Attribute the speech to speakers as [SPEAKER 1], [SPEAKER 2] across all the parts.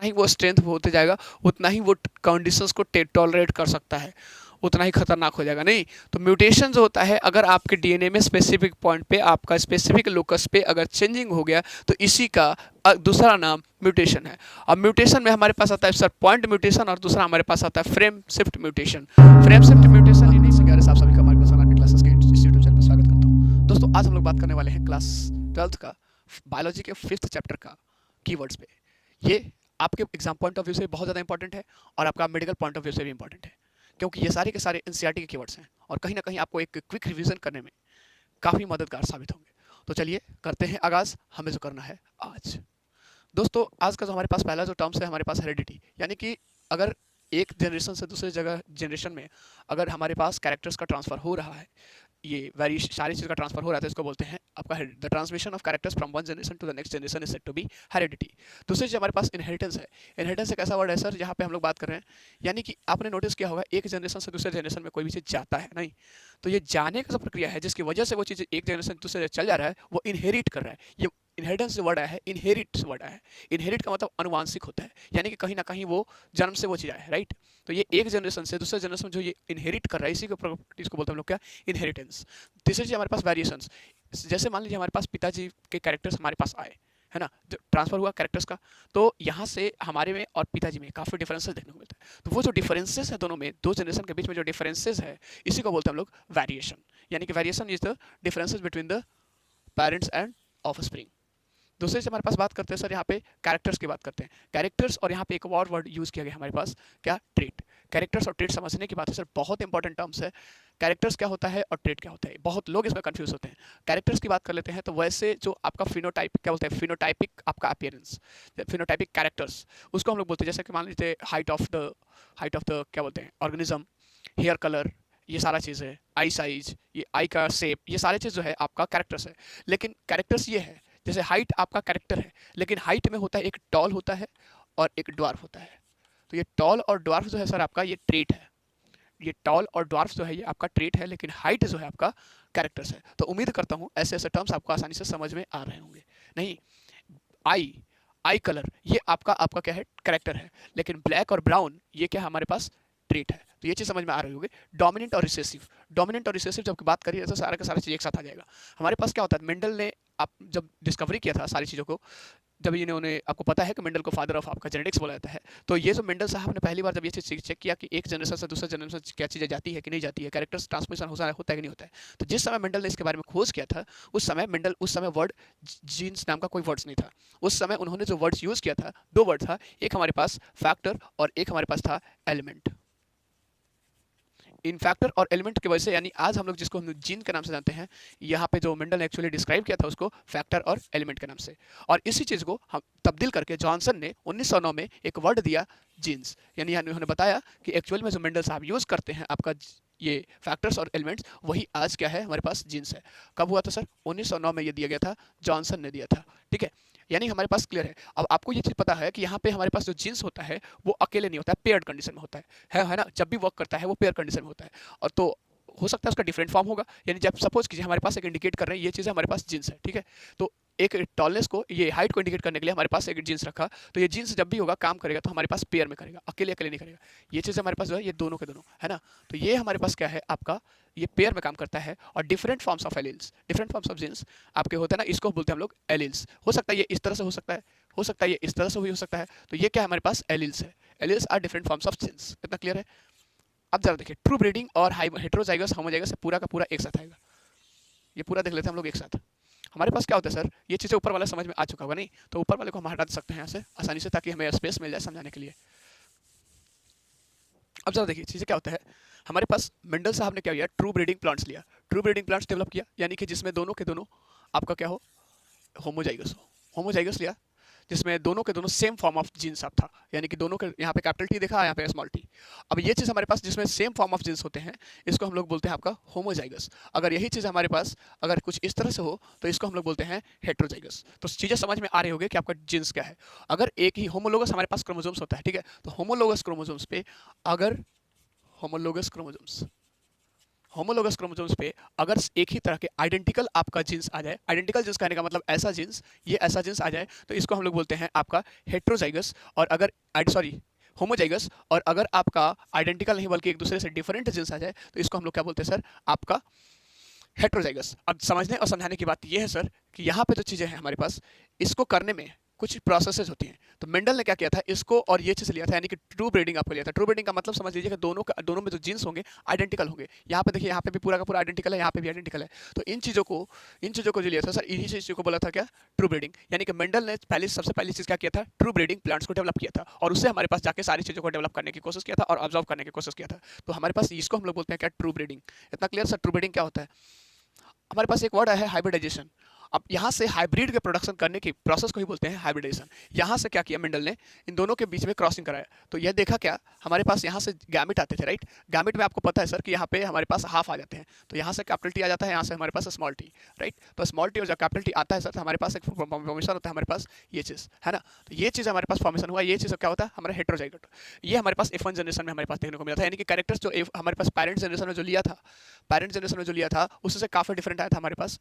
[SPEAKER 1] ही वो स्ट्रेंथ होते जाएगा, उतना ही वो कंडीशंस को टॉलरेट कर सकता है, उतना ही खतरनाक हो जाएगा। नहीं तो म्यूटेशन जो होता है, अगर आपके डीएनए में स्पेसिफिक पॉइंट पे आपका स्पेसिफिक लोकस पे अगर चेंजिंग हो गया तो इसी का दूसरा नाम म्यूटेशन है। अब म्यूटेशन में हमारे पास आता है सर पॉइंट म्यूटेशन, और दूसरा हमारे पास आता है frame shift mutation. Frame shift mutation इन्हीं से ग्यारह आप सभी का हमारे पास क्लासेस के इस यूट्यूब चैनल पर स्वागत करता हूँ। दोस्तों आज हम लोग बात करने वाले हैं क्लास 12th का बायोलॉजी के 5th चैप्टर का कीवर्ड्स पे। ये आपके एग्जाम पॉइंट ऑफ व्यू से बहुत ज़्यादा इंपॉर्टेंट है और आपका मेडिकल पॉइंट ऑफ व्यू से भी इंपॉर्टेंट है, क्योंकि ये सारे के सारे एनसीईआरटी के कीवर्ड्स हैं और कहीं ना कहीं आपको एक क्विक रिवीजन करने में काफ़ी मददगार साबित होंगे। तो चलिए करते हैं आगाज़, हमें जो करना है आज। दोस्तों आज का जो हमारे पास पहला जो टर्म्स है हमारे पास हेरिडिटी, यानी कि अगर एक जनरेशन से दूसरे जगह जनरेशन में अगर हमारे पास कैरेक्टर्स का ट्रांसफ़र हो रहा है, ये वेरी सारी चीज़ का ट्रांसफर हो रहा है, तो इसको बोलते हैं आपका the transmission of characters from one generation to the next generation is said to be heredity. दूसरी चीज़ हमारे पास इनहेरिटेंस है। इनहेरिटेंस एक ऐसा वर्ड है सर जहाँ पे हम लोग बात कर रहे हैं, यानी कि आपने नोटिस किया होगा एक जनरेशन से दूसरे जनरेशन में कोई भी चीज़ जाता है नहीं, तो ये जाने का जो प्रक्रिया है जिसकी वजह से वो चीज़ एक जनरेशन से दूसरे चल जा रहा है, वो इनहेरिट कर रहा है। ये इनहेरिटेंस जो वर्ड आया है, इनहेरिट वर्ड आया है। इनहेरिट का मतलब अनुवांशिक होता है, यानी कि कहीं ना कहीं वो जन्म से वो चीज़ आया है, राइट। तो ये एक जनरेशन से दूसरे जनरेशन जो ये इनहेरिट कर रहा है, इसी को प्रॉपर्टीज को बोलते हैं हम लोग क्या, इनहेरिटेंस। तीसरी चीज़ हमारे पास वेरिएशंस, जैसे मान लीजिए हमारे पास पिताजी के कैरेक्टर्स हमारे पास आए, है ना, जो ट्रांसफर हुआ कैरेक्टर्स का, तो यहाँ से हमारे में और पिताजी में काफ़ी डिफरेंसेस देखने को मिलता है। तो वो जो डिफरेंसेस है दोनों में, दो जनरेशन के बीच में जो डिफरेंसेस है, इसी को बोलते हैं हम लोग वेरिएशन, यानी कि variation is the differences between the parents and offspring. दूसरे से हमारे पास बात करते हैं सर यहाँ पे कैरेक्टर्स की बात करते हैं, कैरेक्टर्स, और यहाँ पे एक और वर्ड यूज़ किया गया हमारे पास क्या, ट्रेट। कैरेक्टर्स और ट्रेट समझने की बात है सर, बहुत इंपॉर्टेंट टर्म्स है। कैरेक्टर्स क्या होता है और ट्रेट क्या होता है, बहुत लोग इसमें कंफ्यूज होते हैं। कैरेक्टर्स की बात कर लेते हैं तो वैसे जो आपका फिनोटाइप क्या बोलते हैं, फिनोटाइपिक आपका अपीयरेंस, फिनोटाइपिक कैरेक्टर्स, उसको हम लोग बोलते हैं। जैसे कि मान लीजिए हाइट ऑफ द क्या बोलते हैं ऑर्गेनिज्म, हेयर कलर, ये सारा चीज़ है, आई साइज, ये आई का शेप, ये सारे चीज़ जो है आपका कैरेक्टर्स है। लेकिन कैरेक्टर्स ये है, जैसे हाइट आपका कैरेक्टर है, लेकिन हाइट में होता है एक टॉल होता है और एक ड्वार्फ होता है। तो ये टॉल और ड्वार्फ जो है सर आपका ये ट्रेट है, ये टॉल और ड्वार्फ जो है ये आपका ट्रेट है, लेकिन हाइट जो है आपका कैरेक्टर्स है। तो उम्मीद करता हूँ ऐसे ऐसे टर्म्स आपको आसानी से समझ में आ रहे होंगे। नहीं, आई आई कलर ये आपका आपका क्या है, कैरेक्टर है, लेकिन ब्लैक और ब्राउन ये क्या है हमारे पास, ट्रेट है। तो ये चीज़ समझ में आ रही होगी। डोमिनेंट और रिसेसिव, डोमिनेंट और रिसेसिव जब बात करिए तो सारा का सारा चीज़ एक साथ आ जाएगा। हमारे पास क्या होता है, मेंडल ने आप जब डिस्कवरी किया था सारी चीज़ों को, जब इन्होंने, आपको पता है कि मेंडल को फादर ऑफ आपका जेनेटिक्स बोला जाता है, तो ये जो मेंडल साहब ने पहली बार जब ये चीज़ चेक किया कि एक जनरेशन से दूसरे जनरेशन क्या चीज़ें जाती है कि नहीं जाती है, कैरेक्टर्स ट्रांसमिशन होता है कि नहीं होता है, तो जिस समय मेंडल ने इसके बारे में खोज किया था, उस समय वर्ड जीन्स नाम का कोई वर्ड्स नहीं था। उस समय उन्होंने जो वर्ड्स यूज़ किया था, दो वर्ड था, एक हमारे पास फैक्टर और एक हमारे पास था एलिमेंट। इन फैक्टर और एलिमेंट की वजह से, यानी आज हम लोग जिसको हम जीन के नाम से जानते हैं, यहाँ पे जो मेंडल ने एक्चुअली डिस्क्राइब किया था उसको फैक्टर और एलिमेंट के नाम से, और इसी चीज़ को हम तब्दील करके जॉनसन ने 1909 में एक वर्ड दिया जीन्स, यानी उन्होंने बताया कि एक्चुअल में जो मेंडल साहब यूज़ करते हैं आपका ये फैक्टर्स और एलिमेंट्स, वही आज क्या है हमारे पास जीन्स है। कब हुआ था सर, 1909 में ये दिया गया था, जॉनसन ने दिया था, ठीक है। यानी हमारे पास क्लियर है। अब आपको ये चीज़ पता है कि यहाँ पे हमारे पास जो जीन्स होता है वो अकेले नहीं होता है, पेयर्ड कंडीशन में होता है ना, जब भी वर्क करता है वो पेयर कंडीशन में होता है। और तो हो सकता है उसका डिफरेंट फॉर्म होगा, यानी जब सपोज कीजिए हमारे पास एक इंडिकेट कर रहे हैं ये चीज़ हमारे पास जीन्स है, ठीक है, तो एक टॉलनेस को, ये हाइट को इंडिकेट करने के लिए हमारे पास एक जीन्स रखा, तो ये जीन्स जब भी होगा काम करेगा तो हमारे पास पेयर में करेगा, अकेले अकेले नहीं करेगा। ये चीज़ हमारे पास जो है ये दोनों के दोनों है ना, तो ये हमारे पास क्या है आपका, ये पेयर में काम करता है। और different forms of alleles, different forms of genes आपके होते हैं ना, इसको बोलते हैं हम लोग एलिल्स। हो सकता है ये इस तरह से हो सकता है, हो सकता है ये इस तरह से भी हो सकता है, तो ये क्या है हमारे पास एलिल्स है। Alleles are different forms of genes, इतना क्लियर है। अब जरा देखिए, ट्रू ब्रीडिंग और हेटेरोजाइगस होमोजाइगस पूरा का पूरा एक साथ आएगा, ये पूरा देख लेते हैं हम लोग एक साथ। हमारे पास क्या होता है सर, ये चीज़ें ऊपर वाला समझ में आ चुका होगा नहीं, तो ऊपर वाले को हम हटा सकते हैं यहाँ से आसानी से, ताकि हमें स्पेस मिल जाए समझाने के लिए। अब जरा देखिए चीज़ें क्या होता है, हमारे पास मेंडल साहब ने क्या किया, ट्रू ब्रीडिंग प्लांट्स लिया, ट्रू ब्रीडिंग प्लांट्स डेवलप किया, यानी कि जिसमें दोनों के दोनों आपका क्या हो, होमोजाइगस हो, होमोजाइगस लिया, जिसमें दोनों के दोनों सेम फॉर्म ऑफ जीन्स आप था, यानी कि दोनों के, यहाँ पे कैपिटल टी देखा, यहाँ पे स्मॉल टी। अब ये चीज़ हमारे पास जिसमें सेम फॉर्म ऑफ जीन्स होते हैं, इसको हम लोग बोलते हैं आपका होमोजाइगस। अगर यही चीज़ हमारे पास अगर कुछ इस तरह से हो तो इसको हम लोग बोलते हैं हेट्रोजाइगस। तो चीज़ें समझ में आ रही होगी कि आपका जीन्स क्या है। अगर एक ही होमोलोगस हमारे पास क्रोमोसोम्स होता है, ठीक है, तो होमोलोगस क्रोमोसोम्स पे अगर होमोलोगस क्रोमोसोम्स होमोलोगस क्रोमोसोम्स पे अगर एक ही तरह के आइडेंटिकल आपका जीन्स आ जाए, आइडेंटिकल जीन्स कहने का मतलब ऐसा जीन्स, ये ऐसा जीन्स आ जाए, तो इसको हम लोग बोलते हैं आपका हेट्रोजाइगस। और अगर सॉरी होमोजाइगस, और अगर आपका आइडेंटिकल नहीं बल्कि एक दूसरे से डिफरेंट जीन्स आ जाए, तो इसको हम लोग क्या बोलते हैं सर, आपका हेट्रोजाइगस। अब समझने और समझाने की बात यह है सर कि यहाँ पे जो चीज़ें हैं हमारे पास, इसको करने में कुछ प्रोसेसेस होती हैं। तो मेंडल ने क्या किया था, इसको और ये चीज़ लिया था, यानी कि ट्रू ब्रीडिंग आपको लिया था। ट्रू ब्रीडिंग का मतलब समझ लीजिए कि दोनों में जो जीन्स होंगे आइडेंटिकल होंगे। यहाँ पे देखिए, यहाँ पे भी पूरा का पूरा आइडेंटिकल है, यहाँ पे भी आइडेंटिकल है। तो इन चीज़ों को जो लिया था सर, इन्हीं चीज़ों को बोला था क्या, ट्रू ब्रीडिंग। यानी कि मेंडल ने सबसे पहली चीज़ क्या किया था, ट्रू ब्रीडिंग प्लांट्स को डेवलप किया था, और उससे हमारे पास जाके सारी चीज़ों को डेवलप करने की कोशिश किया था और ऑब्जर्व करने की कोशिश किया था। तो हमारे पास इसको हम लोग बोलते हैं क्या, ट्रू ब्रीडिंग। इतना क्लियर सर, ट्रू ब्रीडिंग क्या होता है। हमारे पास एक वर्ड है हाइब्रिडाइजेशन। अब यहाँ से हाइब्रिड के प्रोडक्शन करने की प्रोसेस को ही बोलते हैं हाइब्रिडाइजेशन। यहाँ से क्या किया मेंडल ने, इन दोनों के बीच में क्रॉसिंग कराया। तो यह देखा क्या, हमारे पास यहाँ से गैमेट आते थे, राइट। गैमेट में आपको पता है सर कि यहाँ पे हमारे पास हाफ आ जाते हैं, तो यहाँ से कैपिटल टी आ जाता है, यहाँ से हमारे पास स्मॉल टी, राइट। तो स्मॉल टी और जब कैपिटल टी आता है सर, तो हमारे पास एक फॉर्मेशन होता है हमारे पास, ये चीज़ है ना। तो ये चीज़ हमारे पास फॉर्मेशन हुआ, ये चीज़ क्या होता है हमारा हेट्रोजाइगोट। ये हमारे पास F1 जनरेशन में हमारे पास देखने को मिला था, यानी कि कैरेक्टर्स जो हमारे पास पेरेंट जनरेशन में जो लिया था, उससे काफ़ी डिफरेंट आया था हमारे पास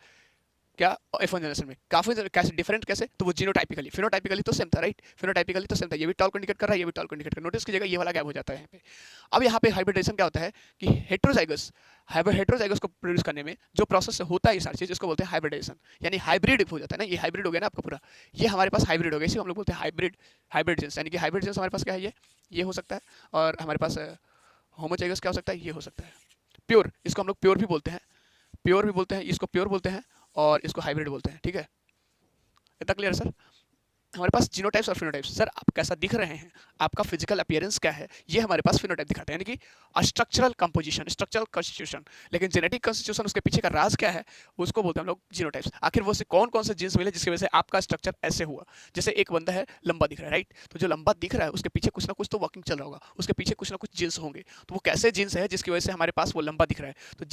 [SPEAKER 1] क्या, F1 जनरेशन में काफी कैसे डिफरेंट, कैसे, तो वो जीनोटाइपिकली, फिनोटाइपिकली तो सेम था, राइट। फिनोटाइपिकली तो सेम था, ये भी टॉल को इंडिकेट कर रहा है, ये भी टॉल को इंडिकेट कर रहा है। नोटिस कीजिएगा ये वाला गैप हो जाता है यहाँ पे। अब यहाँ पे हाइब्रिडाइजेशन क्या होता है कि हेट्रोजाइगस को प्रोड्यूस करने में जो प्रोसेस होता है, ये सारी चीज इसको बोलते हैं हाइब्रिडाइजेशन, यानी हाइब्रिड हो जाता है ना। ये हाइब्रिड हो गया ना आपका पूरा, ये हमारे पास हाइब्रिड हो गया, इसी हम लोग बोलते हैं हाइब्रिड जींस। यानी कि हाइब्रिड जींस हमारे पास क्या है, ये हो सकता है, और हमारे पास होमोजाइगस क्या हो सकता है, ये हो सकता है। प्योर, इसको हम लोग प्योर भी बोलते हैं, इसको प्योर बोलते हैं, और इसको हाइब्रिड बोलते हैं, ठीक है। इतना क्लियर है सर। हमारे पास जीनोटाइप्स और फिनोटाइप्स, सर आप कैसा दिख रहे हैं, आपका फिजिकल अपीयरेंस क्या है, ये हमारे पास फिनोटाइप दिखाते हैं, यानी कि स्ट्रक्चरल कंपोजिशन, स्ट्रक्चरल कॉन्स्टिट्यूशन। लेकिन जेनेटिक कॉन्स्टिट्यूशन, उसके पीछे का राज क्या है, उसको बोलते हैं हम लोग जीनोटाइप्स। आखिर वो से कौन कौन से जीन्स मिले जिसकी वजह से आपका स्ट्रक्चर ऐसे हुआ। जैसे एक बंदा है लंबा दिख रहा है, राइट, तो जो लंबा दिख रहा है उसके पीछे कुछ ना कुछ तो वर्किंग चल रहा होगा, उसके पीछे कुछ ना कुछ जीन्स होंगे। तो वो कैसे जीन्स है जिसकी वजह से हमारे पास वो लंबा दिख रहा है। तो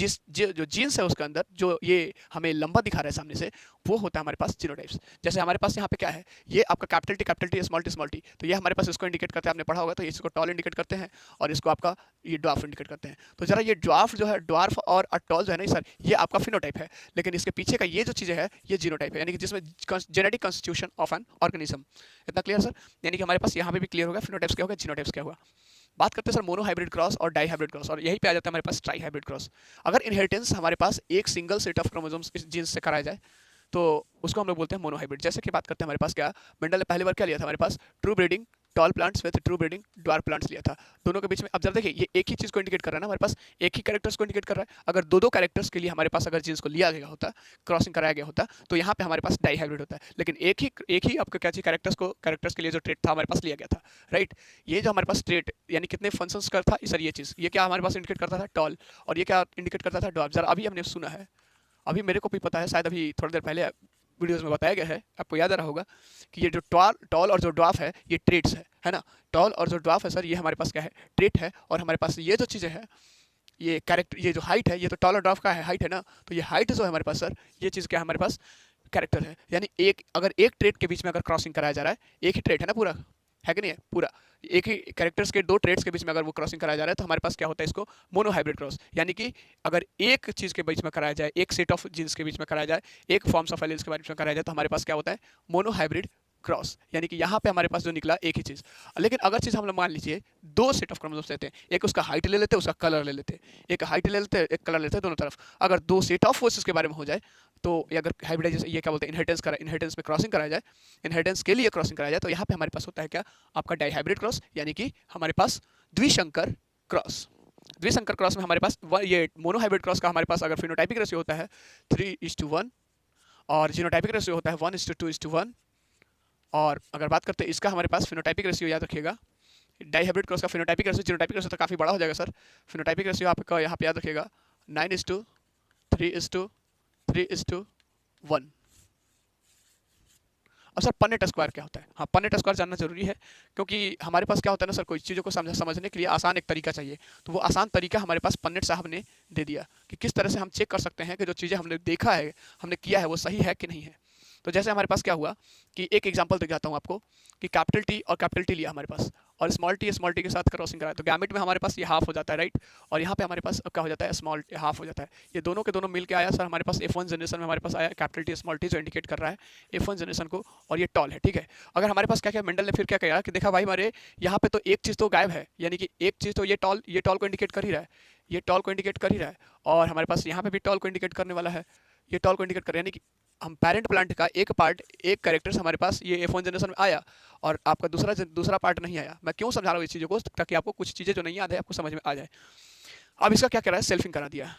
[SPEAKER 1] जो जीन्स है उसके अंदर जो ये हमें लंबा दिखा रहा है सामने से, वो होता है हमारे पास जीनोटाइप्स। जैसे हमारे पास यहाँ पे क्या है, ये आपका कैपिटल टी स्मॉल टी, तो ये हमारे पास इसको इंडिकेट करते हैं, आपने पढ़ा होगा, तो इसको टॉल इंडिकेट करते हैं, और इसको आपका ये ड्वार्फ इंडिकेट करते हैं। तो जरा ये ड्वार्फ जो है, ड्वार्फ और टॉल जो है ना सर, ये आपका फिनोटाइप है, लेकिन इसके पीछे का ये जो चीज़ें है, ये जीनोटाइप है, यानी कि जिसमें genetic constitution of an organism. इतना क्लियर सर। यानी कि हमारे पास यहाँ पे भी क्लियर होगा फिनोटाइप्स क्या होगा, जीनोटाइप्स क्या होगा। बात करते हैं सर मोनो हाइब्रिड क्रॉस और डाई हाइब्रिड क्रॉस, और यही पे आ जाता है हमारे पास ट्राई हाइब्रिड क्रॉस। अगर इनहेरिटेंस हमारे पास एक सिंगल सेट ऑफ क्रोमोसोम्स इस जीन्स से कराया जाए, तो उसको हम लोग बोलते हैं मोनो हाइब्रिड। जैसे कि बात करते हैं हमारे पास क्या, मेंडल ने पहली बार क्या लिया था हमारे पास, true breeding tall plants with true breeding dwarf plants लिया था। दोनों के बीच में अब जरा देखिए, ये एक ही चीज़ को इंडिकेट कर रहा है ना, हमारे पास एक ही कैरेक्टर्स को इंडिकेट कर रहा है। अगर दो कैरेक्टर्स के लिए हमारे पास अगर जीन्स को लिया गया होता, क्रॉसिंग कराया गया होता, तो यहाँ पे हमारे पास डाई हाइब्रिड होता है। लेकिन एक ही आपका क्या चाहिए, कैरेक्टर्स के लिए जो ट्रेट था हमारे पास लिया गया था, राइट। ये जो हमारे पास ट्रेट यानी कितने फंक्शंस का था सर, ये चीज़ ये क्या हमारे पास इंडिकेट करता था, टॉल, और ये क्या इंडिकेट करता था, ड्वार्फ। जरा अभी हमने सुना है, अभी मेरे को भी पता है, शायद अभी थोड़ी देर पहले वीडियोस में बताया गया है, आपको याद आ रहा होगा कि ये जो टॉल और जो ड्वार्फ है, ये ट्रेट्स है ना। टॉल और जो ड्वार्फ है सर, ये हमारे पास क्या है, ट्रेट है। और हमारे पास ये जो चीज़ें है, ये कैरेक्टर, ये जो हाइट है, ये तो टॉल और ड्वार्फ का है हाइट है ना, तो ये हाइट जो है हमारे पास सर, ये चीज़ क्या है हमारे पास, कैरेक्टर है। यानी अगर एक ट्रेट के बीच में अगर क्रॉसिंग कराया जा रहा है, एक ही ट्रेट है ना पूरा, है कि नहीं है पूरा, एक ही कैरेक्टर्स के दो ट्रेड्स के बीच में अगर वो क्रॉसिंग कराया जा रहा है, तो हमारे पास क्या होता है, इसको मोनो हाइब्रिड क्रॉस। यानी कि अगर एक चीज़ के बीच में कराया जाए, एक सेट ऑफ जीन्स के बीच में कराया जाए, एक फॉर्म्स ऑफ एलील्स के बीच में कराया जाए, तो हमारे पास क्या होता है, मोनो हाइब्रिड क्रॉस। यानी कि यहाँ पे हमारे पास जो निकला एक ही चीज़। लेकिन अगर चीज़ हम लोग मान लीजिए दो सेट ऑफ क्रोमोसोम्स लेते हैं, एक उसका हाइट ले लेते हैं, उसका कलर ले लेते हैं, एक हाइट ले लेते हैं, एक कलर लेते हैं, दोनों तरफ अगर दो सेट ऑफ फोर्सेस के बारे में हो जाए, तो ये अगर हाइब्रिडाइजेशन, ये क्या बोलते हैं, इनहेरिटेंस में क्रॉसिंग कराया जाए, इनहेरिटेंस के लिए क्रॉसिंग कराया जाए, तो यहाँ पे हमारे पास होता है क्या, आपका डाई हाइब्रिड क्रॉस। यानी कि हमारे पास द्विशंकर क्रॉस। द्विशंकर क्रॉस में हमारे पास ये मोनो हाइब्रिड क्रॉस का हमारे पास अगर फिनोटाइपिक रेशियो होता है 3:1 और जीनोटाइपिक रेशियो होता है 1:2:1। और अगर बात करते हैं इसका, हमारे पास फिनोटाइपिक रेशियो याद रखिएगा, डाई हाइब्रिड क्रॉस का फिनोटाइपिक रेशियो जीनोटाइपिक रेशियो तो काफ़ी बड़ा हो जाएगा सर। फिनोटाइपिक रेशियो आपका यहाँ पे याद रखिएगा 9:3:3:1। अब सर पन्नेट स्क्वायर क्या होता है, हाँ पन्नेट स्क्वायर जानना जरूरी है, क्योंकि हमारे पास क्या होता है ना सर, कोई चीज़ों को समझने के लिए आसान एक तरीका चाहिए। तो वो आसान तरीका हमारे पास पन्नेट साहब ने दे दिया कि किस तरह से हम चेक कर सकते हैं कि जो चीज़ें हमने देखा है, हमने किया है, वो सही है कि नहीं है। तो जैसे हमारे पास क्या हुआ कि एक एग्जांपल दिखाता हूँ आपको कि कैपिटल टी और कैपिटल टी लिया हमारे पास, और स्मॉल टी के साथ क्रॉसिंग कराए तो गैमेट में हमारे पास ये हाफ हो जाता है, राइट। और यहाँ पे हमारे पास अब क्या हो जाता है, स्मॉल हाफ हो जाता है। ये दोनों के दोनों मिल के आया सर हमारे पास F1 जनरेशन में हमारे पास आया कैपिटल टी स्मॉल टी, जो इंडिकेट कर रहा है F1 जनरेशन को, और ये टॉल है, ठीक है। अगर हमारे पास क्या क्या मेंडल ने फिर क्या किया कि देखा भाई हमारे यहाँ पे तो एक चीज़ तो गायब है, यानी कि एक चीज़ तो ये टॉल को इंडिकेट कर ही रहा है, ये टॉल को इंडिकेट कर ही रहा है, और हमारे पास यहाँ पे भी टॉल को इंडिकेट करने वाला है, ये टॉल को इंडिकेट कर, यानी कि हम पेरेंट प्लांट का एक पार्ट, एक कैरेक्टर्स हमारे पास ये F1 जनरेशन में आया और आपका दूसरा पार्ट नहीं आया। मैं क्यों समझा रहा हूँ इस चीज़ों को, ताकि आपको कुछ चीज़ें जो नहीं याद है आपको समझ में आ जाए। अब इसका क्या करा है, सेल्फिंग करा दिया।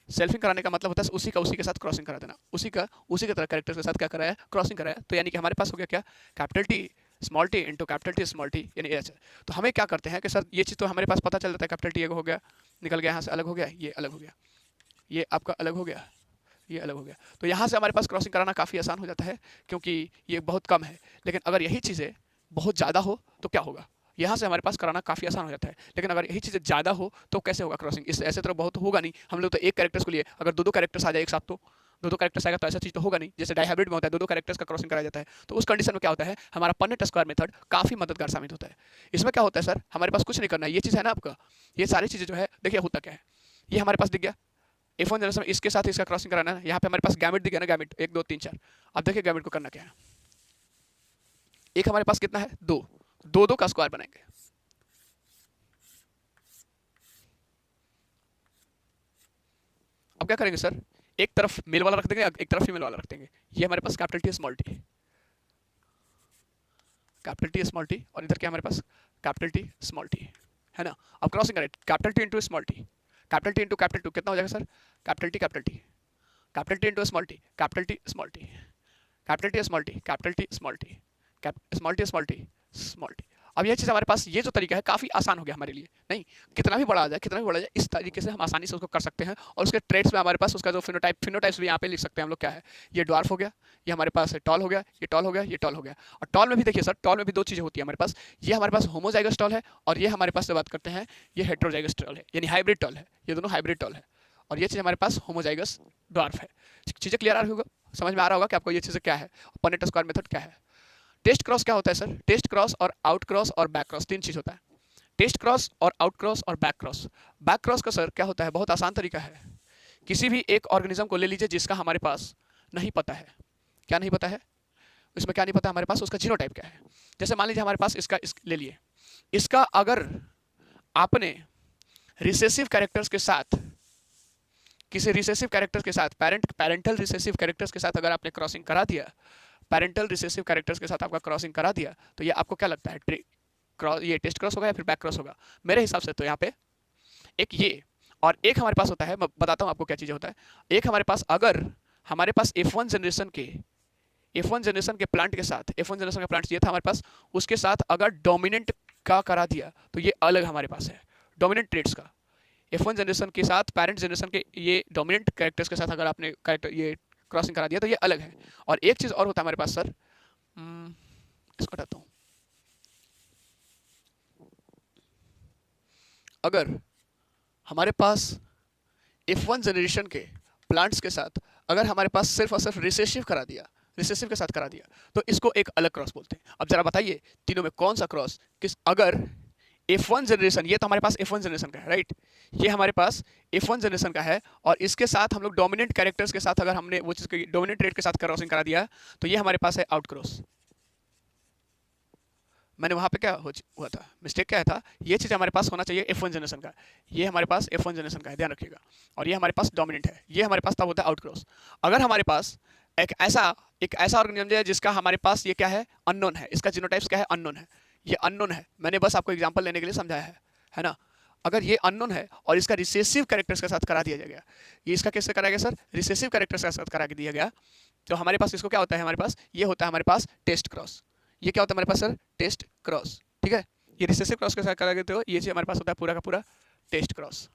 [SPEAKER 1] सेल्फिंग कराने का मतलब होता है उसी के साथ क्रॉसिंग करा देना, उसी के तरह कैरेक्टर्स के साथ क्या कराया, क्रॉसिंग कराया। तो यानी कि हमारे पास हो गया क्या, capital T small T into capital T small T, यानी एच। तो हमें क्या करते हैं कि सर ये चीज़ तो हमारे पास पता चल जाता है, कैपिटल टी हो गया, निकल गया यहाँ से, अलग हो गया, ये अलग हो गया, ये आपका अलग हो गया, ये अलग हो गया। तो यहाँ से हमारे पास क्रॉसिंग कराना काफ़ी आसान हो जाता है, क्योंकि ये बहुत कम है। लेकिन अगर यही चीज़ें बहुत ज़्यादा हो तो क्या होगा, यहाँ से हमारे पास कराना काफ़ी आसान हो जाता है, लेकिन अगर यही चीज़ें ज़्यादा हो तो कैसे होगा क्रॉसिंग, इस ऐसे तो बहुत होगा नहीं। हम लोग तो एक कैरेक्टर्स को लिए, अगर दो कैरेक्टर्स आ जाए एक साथ तो दो कैरेक्टर्स आएगा तो ऐसा चीज़ तो होगा नहीं। जैसे डाइहाइब्रिड में होता है दो कैरेक्टर्स का क्रॉसिंग कराया जाता है, तो उस कंडीशन में क्या होता है, हमारा पनेट स्क्वायर मेथड काफ़ी मददगार साबित होता है। इसमें क्या होता है सर, हमारे पास कुछ नहीं करना है, ये चीज़ है ना आपका, ये सारी चीज़ें जो है देखिए होता क्या है, ये हमारे पास दिख गया F1 जनरेशन में, इसके साथ इसका क्रॉसिंग कराना है। यहाँ पे हमारे पास गैमेट दिख गया ना, गैमेट 1 2 3 4। अब देखिए गैमेट को करना क्या है, एक हमारे पास कितना है, दो का स्क्वायर बनाएंगे। अब क्या करेंगे सर, एक तरफ मेल वाला रख देंगे, एक तरफ फीमेल वाला रख देंगे। ये हमारे पास capital T small T, capital T small T, और इधर क्या हमारे पास कैपिटल टी स्मॉल टी, है ना। अब क्रॉसिंग करें, capital T into small T, capital T into capital T, कितना हो जाएगा sir, capital T capital T, capital T into small T, capital T small T, capital T small T, capital T small T, small T small T small T. अब यह चीज़ हमारे पास, ये जो तरीका है काफ़ी आसान हो गया हमारे लिए, नहीं कितना भी बड़ा आ जाए, कितना भी बड़ा आ जाए, इस तरीके से हम आसानी से उसको कर सकते हैं। और उसके ट्रेड्स में हमारे पास उसका जो फिनोटाइप्स भी यहाँ पे लिख सकते हैं हम लोग, क्या है, ये ड्वार्फ हो गया, ये हमारे पास टॉल हो गया, ये टॉल हो गया, ये टॉल हो गया। और टॉल में भी देखिए सर, टॉल में भी दो चीज़ें होती है हमारे पास, ये हमारे पास होमोजाइगस टॉल है, और ये हमारे पास से बात करते हैं ये हेट्रोजाइगस टॉल है, यानी हाइब्रिड टॉल है, ये दोनों हाइब्रिड टॉल है। और ये चीज़ हमारे पास होमोजाइगस ड्वार्फ है। चीज़ें क्लियर आ रही होगा, समझ में आ रहा होगा कि आपको ये चीज़ें क्या है, पनेट स्क्वायर मेथड क्या है। टेस्ट क्रॉस क्या होता है सर, टेस्ट क्रॉस और आउट क्रॉस और बैक क्रॉस, तीन चीज़ होता है, टेस्ट क्रॉस और आउट क्रॉस और बैक क्रॉस। बैक क्रॉस का सर क्या होता है, बहुत आसान तरीका है, किसी भी एक ऑर्गेनिज्म को ले लीजिए जिसका हमारे पास नहीं पता है, क्या नहीं पता है, इसमें क्या नहीं पता हमारे पास, उसका जीनोटाइप क्या है। जैसे मान लीजिए हमारे पास इसका ले लिए, इसका अगर आपने रिसेसिव कैरेक्टर्स के साथ, किसी रिसेसिव कैरेक्टर्स के साथ, पेरेंटल रिसेसिव कैरेक्टर्स के साथ अगर आपने क्रॉसिंग करा दिया, पेरेंटल रिसेसिव कैरेक्टर्स के साथ आपका क्रॉसिंग करा दिया, तो ये आपको क्या लगता है, ये टेस्ट क्रॉस होगा या फिर बैक क्रॉस होगा। मेरे हिसाब से तो यहाँ पे एक ये, और एक हमारे पास होता है, मैं बताता हूँ आपको क्या चीज़ होता है। एक हमारे पास, अगर हमारे पास F1 जनरेशन के प्लांट के साथ, F1 जनरेशन का प्लांट ये था हमारे पास, उसके साथ अगर डोमिनेंट का करा दिया तो ये अलग हमारे पास है, डोमिनेंट ट्रेड्स का। F1 जनरेशन के साथ पेरेंट जनरेशन के ये डोमिनेंट कैरेक्टर्स के साथ अगर आपने कैरेक्टर ये क्रॉसिंग करा दिया तो ये अलग है। और एक चीज़ और होता है हमारे पास सर, इसको हटाता हूँ, अगर हमारे पास F1 जनरेशन के प्लांट्स के साथ अगर हमारे पास सिर्फ और सिर्फ रिसेसिव करा दिया, रिसेसिव के साथ करा दिया, तो इसको एक अलग क्रॉस बोलते हैं। अब जरा बताइए तीनों में कौन सा क्रॉस किस, अगर F1 जनरेशन, ये तो हमारे पास F1 जनरेशन का है, राइट, ये हमारे पास F1 जनरेशन का है, और इसके साथ हम लोग डोमिनेंट कैरेक्टर्स के साथ अगर हमने वो चीज़ डोमिनेंट ट्रेड के साथ क्रॉसिंग करा दिया, तो ये हमारे पास है आउट क्रॉस। मैंने वहाँ पे क्या हुआ था, मिस्टेक क्या था, ये चीज़ हमारे पास होना चाहिए F1 जनरेशन का, ये हमारे पास F1 जनरेशन का है, ध्यान रखिएगा, और ये हमारे पास डोमिनेंट है, ये हमारे पास तब होता है आउट क्रॉस। अगर हमारे पास एक ऐसा ऑर्गेनिज्म है जिसका हमारे पास ये क्या है, अननोन है, इसका जीनोटाइप्स क्या है, अननोन है, ये अननोन है, मैंने बस आपको एग्जांपल लेने के लिए समझाया है ना। अगर ये अननोन है और इसका रिसेसिव कैरेक्टर्स के साथ करा दिया गया, ये इसका कैसे कराया गया सर, रिसेसिव कैरेक्टर्स के साथ करा दिया गया, तो हमारे पास इसको क्या होता है, हमारे पास ये होता है हमारे पास टेस्ट क्रॉस। ये क्या होता है हमारे पास सर, टेस्ट क्रॉस, ठीक है। ये रिसेसिव क्रॉस के साथ करा गया, तो ये चीज हमारे पास होता है पूरा का पूरा टेस्ट क्रॉस।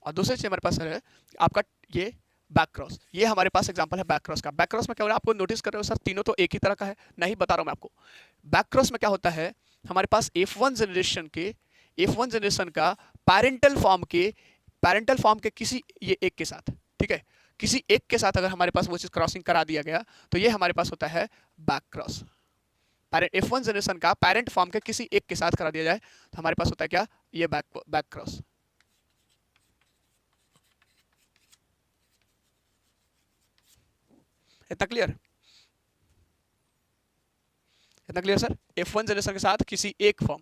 [SPEAKER 1] और दूसरी चीज हमारे पास है आपका ये बैक क्रॉस, ये हमारे पास एग्जांपल है बैक क्रॉस का। बैक क्रॉस में क्या हो रहा है, आपको नोटिस कर रहे हो सर, तीनों तो एक ही तरह का है, नहीं बता रहा हूं मैं आपको। बैक क्रॉस में क्या होता है, हमारे पास F1 जनरेशन का पैरेंटल फॉर्म के किसी ये एक के साथ, ठीक है, किसी एक के साथ अगर हमारे पास वो चीज क्रॉसिंग करा दिया गया, तो ये हमारे पास होता है बैक क्रॉस। F1 जनरेशन का पेरेंट फॉर्म के किसी एक के साथ करा दिया जाए तो हमारे पास होता है क्या, ये बैक क्रॉस। इतना क्लियर, इतना क्लियर सर? F1 जनरेशन के साथ किसी एक फॉर्म।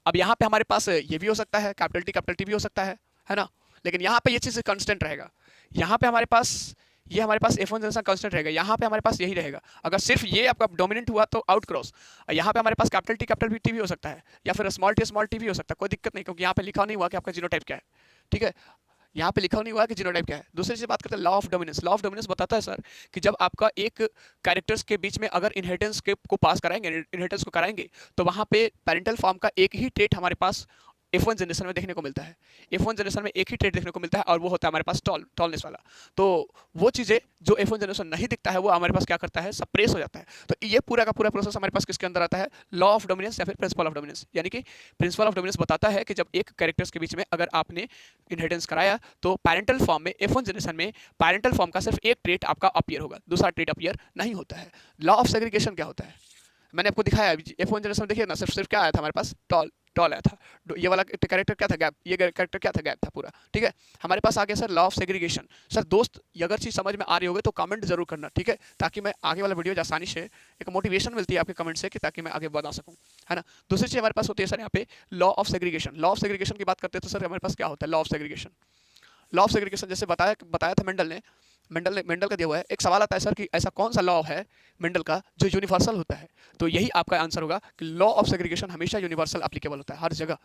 [SPEAKER 1] अब यहाँ पे हमारे पास ये भी हो सकता है, कैपिटल टी भी हो सकता है ना, लेकिन यहाँ पे ये चीज़ कांस्टेंट रहेगा। यहाँ पे हमारे पास ये हमारे पास F1 जनरेशन कांस्टेंट रहेगा, यहाँ पे हमारे पास यही रहेगा। अगर सिर्फ ये आपका डोमिनेंट हुआ तो आउट क्रॉस। यहाँ पे हमारे पास कैपिटल टी भी हो सकता है, या फिर स्मॉल टी भी हो सकता है, कोई दिक्कत नहीं, क्योंकि यहाँ पे लिखा नहीं हुआ कि आपका जीनोटाइप क्या है। ठीक है, यहाँ पे लिखा नहीं हुआ कि जीनोटाइप क्या है। दूसरी चीज बात करते हैं law of dominance. Law of dominance बताता है सर कि जब आपका एक कैरेक्टर्स के बीच में अगर इनहेरिटेंस के को पास कराएंगे, इनहेरिटेंस को कराएंगे, तो वहाँ पे पेरेंटल फॉर्म का एक ही ट्रेट हमारे पास F1 जनरेशन में देखने को मिलता है। F1 जनरेशन में एक ही ट्रेट देखने को मिलता है और वो होता है हमारे पास टॉलनेस वाला। तो वो चीज़ें जो F1 जनरेशन नहीं दिखता है वो हमारे पास क्या करता है, सप्रेस हो जाता है। तो ये पूरा का पूरा प्रोसेस हमारे पास किसके अंदर आता है, लॉ ऑफ डोमिनेंस या फिर प्रिंसिपल ऑफ डोमिनेंस। यानी कि प्रिंसिपल ऑफ डोमिनेंस बताता है कि जब एक कैरेक्टर्स के बीच में अगर आपने इनहेरिटेंस कराया तो पेरेंटल फॉर्म में F1 जनरेशन में पेरेंटल फॉर्म का सिर्फ एक ट्रेट आपका अपीयर होगा, दूसरा ट्रेट अपीयर नहीं होता है। लॉ ऑफ सेग्रीगेशन क्या होता है मैंने आपको दिखाया। F1 जनरेशन देखिए ना, सिर्फ क्या आया था हमारे पास, टॉल आया था। ये वाला कैरेक्टर क्या था, गैप। ये कैरेक्टर क्या था, गैप था पूरा। ठीक है, हमारे पास आ गया sir law of segregation. Sir दोस्त अगर चीज़ समझ में आ रही होगी तो कमेंट जरूर करना, ठीक है, ताकि मैं आगे वाला वीडियो आसानी से एक मोटिवेशन मिलती है आपके कमेंट से कि ताकि मैं आगे बता सकूँ, है ना। दूसरी चीज़ हमारे पास होती है सर यहाँ पे law of segregation. Law of segregation की बात करते हैं तो सर हमारे पास क्या होता है law of segregation. Law of segregation जैसे बताया था मेंडल का दिया हुआ है। एक सवाल आता है सर कि ऐसा कौन सा लॉ है मेंडल का जो यूनिवर्सल होता है, तो यही आपका आंसर होगा कि लॉ ऑफ सेग्रीगेशन हमेशा यूनिवर्सल एप्लीकेबल होता है, हर जगह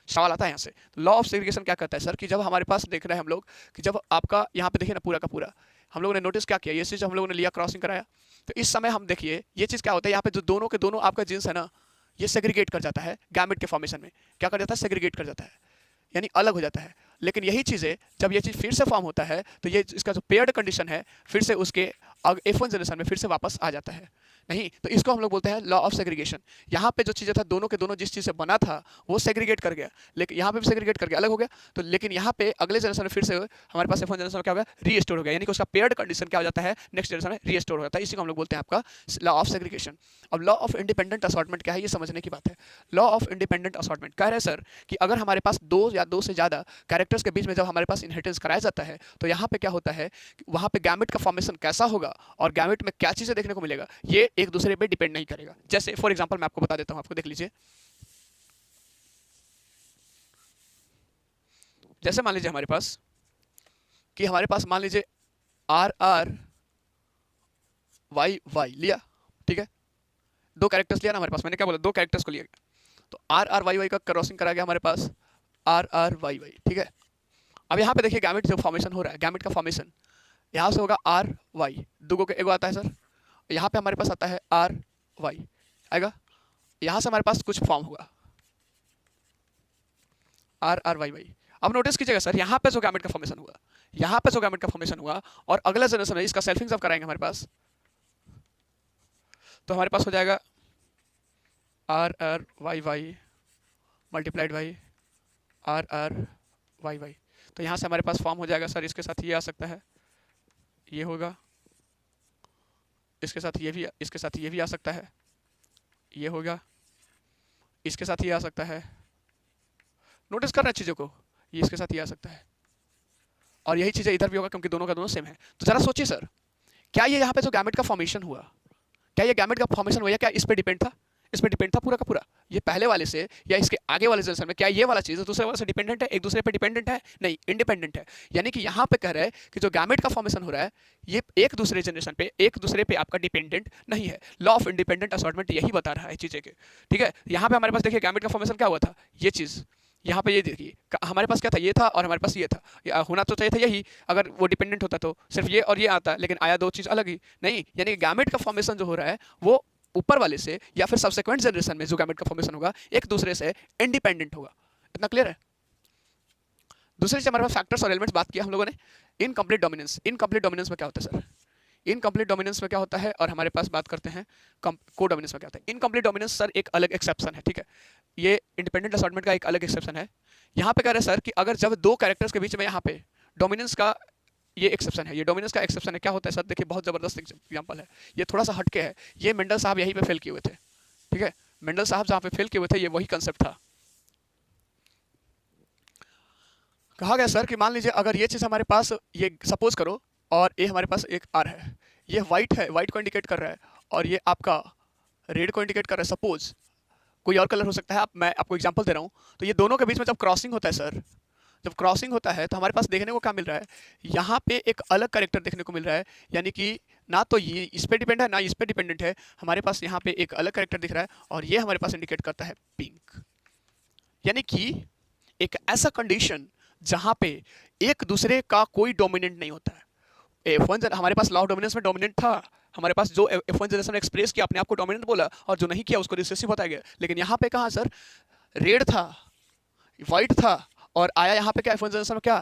[SPEAKER 1] सवाल आता है यहाँ से। लॉ ऑफ सेग्रीगेशन क्या कहता है सर कि जब हमारे पास देख रहे हैं हम लोग कि जब आपका यहाँ पे देखिए ना पूरा का पूरा हम लोगों ने नोटिस क्या किया, ये चीज़ हम लोगों ने लिया क्रॉसिंग कराया, तो इस समय हम देखिए ये चीज़ क्या होता है, यहाँ पे जो दोनों के दोनों आपका जीन्स है ना, ये सेग्रीगेट कर जाता है गैमेट के फॉर्मेशन में। क्या कर जाता है, सेग्रीगेट कर जाता है, यानी अलग हो जाता है। लेकिन यही चीज़ें जब ये चीज़ फिर से फॉर्म होता है तो ये इसका जो पेयर्ड कंडीशन है फिर से उसके F1 जनरेशन में फिर से वापस आ जाता है। नहीं तो इसको हम लोग बोलते हैं लॉ ऑफ सेग्रीगेशन। यहाँ पे जो चीज़ें था दोनों के दोनों जिस चीज़ से बना था वो सेग्रीगेट कर गया, लेकिन यहाँ पे भी सेग्रीगेट कर गया, अलग हो गया। तो लेकिन यहाँ पे अगले जनरेशन में फिर से हमारे पास F1 जनरेशन में क्या हो गया, रीस्टोर हो गया, यानी कि उसका पेयर्ड कंडीशन क्या हो जाता है, नेक्स्ट जनरेशन में रीस्टोर हो जाता है। इसी को हम लोग बोलते हैं आपका लॉ ऑफ सेग्रीगेशन। अब लॉ ऑफ इंडिपेंडेंट असॉर्टमेंट क्या है ये समझने की बात है। लॉ ऑफ इंडिपेंडेंट असॉर्टमेंट कह रहे हैं सर कि अगर हमारे पास दो या दो से ज़्यादा कैरेक्टर्स के बीच में जब हमारे पास इनहेरिटेंस कराया जाता है तो यहाँ पे क्या होता है, वहाँ पे गैमेट का फॉर्मेशन कैसा होगा और गैमेट में क्या चीज़ें देखने को मिलेगा ये एक दूसरे पे डिपेंड नहीं करेगा। जैसे फॉर एग्जांपल मैं आपको बता देता हूँ, आपको देख लीजिए। जैसे मान लीजिए हमारे पास मान लीजिए RRYY लिया, ठीक है, दो कैरेक्टर्स लिया ना हमारे पास, मैंने क्या बोला, दो कैरेक्टर्स को लिया तो RRYY का क्रॉसिंग करा गया हमारे पास RRYY, ठीक है। अब यहाँ पे देखिए गैमेट जो फॉर्मेशन हो रहा है, गैमेट का फॉर्मेशन यहाँ से होगा RY, दुगो के एगो आता है सर, यहाँ पे हमारे पास आता है RY आएगा, यहाँ से हमारे पास कुछ फॉर्म होगा RRYY। अब नोटिस कीजिएगा सर यहाँ पे जो गैमेट का फॉर्मेशन हुआ, यहाँ पे जो गैमेट का फॉर्मेशन हुआ और अगला जनरेशन में इसका सेल्फिंग जब कराएंगे हमारे पास तो हमारे पास हो जाएगा RRYY मल्टीप्लाइड बाई RRYY। तो यहाँ से हमारे पास फॉर्म हो जाएगा सर, इसके साथ ये आ सकता है, ये होगा, इसके साथ ये भी आ सकता है, ये होगा, इसके साथ ये आ सकता है। नोटिस करना चीज़ों को, ये इसके साथ ये आ सकता है और यही चीज़ें इधर भी होगा क्योंकि दोनों का दोनों सेम है। तो जरा सोचिए सर, क्या ये यहाँ पे जो गैमेट का फॉर्मेशन हुआ, क्या ये गैमेट का फॉर्मेशन हुआ या क्या इस पे डिपेंड था, इस पे डिपेंड था पूरा का पूरा, ये पहले वाले से या इसके आगे वाले जनरेशन में, क्या ये वाला चीज़ दूसरे वाले से डिपेंडेंट है, एक दूसरे पे डिपेंडेंट है, नहीं, इंडिपेंडेंट है। यानी कि यहाँ पे कह रहे हैं कि जो गैमेट का फॉर्मेशन हो रहा है ये एक दूसरे जनरेशन पे, एक दूसरे पे आपका डिपेंडेंट नहीं है। लॉ ऑफ इंडिपेंडेंट असॉर्टमेंट यही बता रहा है चीज़ें के, ठीक है। यहाँ पे हमारे पास देखिए गैमेट का फॉर्मेशन क्या हुआ था, ये चीज़ यहाँ पे ये देखिए हमारे पास क्या था, ये था और हमारे पास ये था, होना तो चाहिए था यही, अगर वो डिपेंडेंट होता तो सिर्फ ये और ये आता, लेकिन आया दो चीज़ अलग ही, नहीं, यानी कि गैमेट का फॉर्मेशन जो हो रहा है वो ऊपर वाले से या फिर सब्सिक्वेंट जनरेशन में जो गैमेट का फॉर्मेशन होगा एक दूसरे से इंडिपेंडेंट होगा। इतना क्लियर है। दूसरे से हमारे पास फैक्टर्स और एलिमेंट्स बात किया हम लोगों ने। इनकम्प्लीट डोमिनेंस, इनकम्प्लीट डोमिनेंस में क्या होता है सर, इनकम्प्लीट डोमिनेंस में क्या होता है, और हमारे पास बात करते हैं को डोमिनेंस में क्या होता है। इनकम्प्लीट डोमिनेंस सर एक अलग एक्सेप्शन है, ठीक है, ये इंडिपेंडेंट असॉर्टमेंट का एक अलग एक्सेप्शन है। यहाँ पे कह रहे हैं सर कि अगर जब दो कैरेक्टर्स के बीच में यहाँ पे डोमिनेंस का ये एक्सेप्शन है, ये डोमिनेंस का एक्सेप्शन है, क्या होता है सर, देखिए बहुत ज़बरदस्त एग्जांपल है, ये थोड़ा सा हटके है, ये मेंडल साहब यहीं पे फेल किए हुए थे, ठीक है, मेंडल साहब जहाँ पे फेल किए हुए थे ये वही कंसेप्ट था। कहा गया सर कि मान लीजिए अगर ये चीज़ हमारे पास, ये सपोज करो, और ये हमारे पास एक आर है, ये वाइट है, वाइट को इंडिकेट कर रहा है, और ये आपका रेड को इंडिकेट कर रहा है, सपोज कोई और कलर हो सकता है, मैं आपको एग्जांपल दे रहा हूँ। तो ये दोनों के बीच में जब क्रॉसिंग होता है सर, जब क्रॉसिंग होता है तो हमारे पास देखने को क्या मिल रहा है, यहाँ पे एक अलग कैरेक्टर देखने को मिल रहा है, यानी कि ना तो ये इस पे डिपेंड है ना इस पे डिपेंडेंट है, हमारे पास यहाँ पे एक अलग कैरेक्टर दिख रहा है, और ये हमारे पास इंडिकेट करता है पिंक। यानी कि एक ऐसा कंडीशन जहाँ पे एक दूसरे का कोई डोमिनेंट नहीं होता है। F1 हमारे पास लॉ ऑफ डोमिनेंस में डोमिनेंट था, हमारे पास जो F1 जनरेशन ने एक्सप्रेस किया अपने आप को डोमिनेंट बोला, और जो नहीं किया उसको रिसेसिव बताया गया। लेकिन यहाँ पे कहाँ सर, रेड था, व्हाइट था, और आया यहाँ पे क्या F1 जनरेशन में क्या,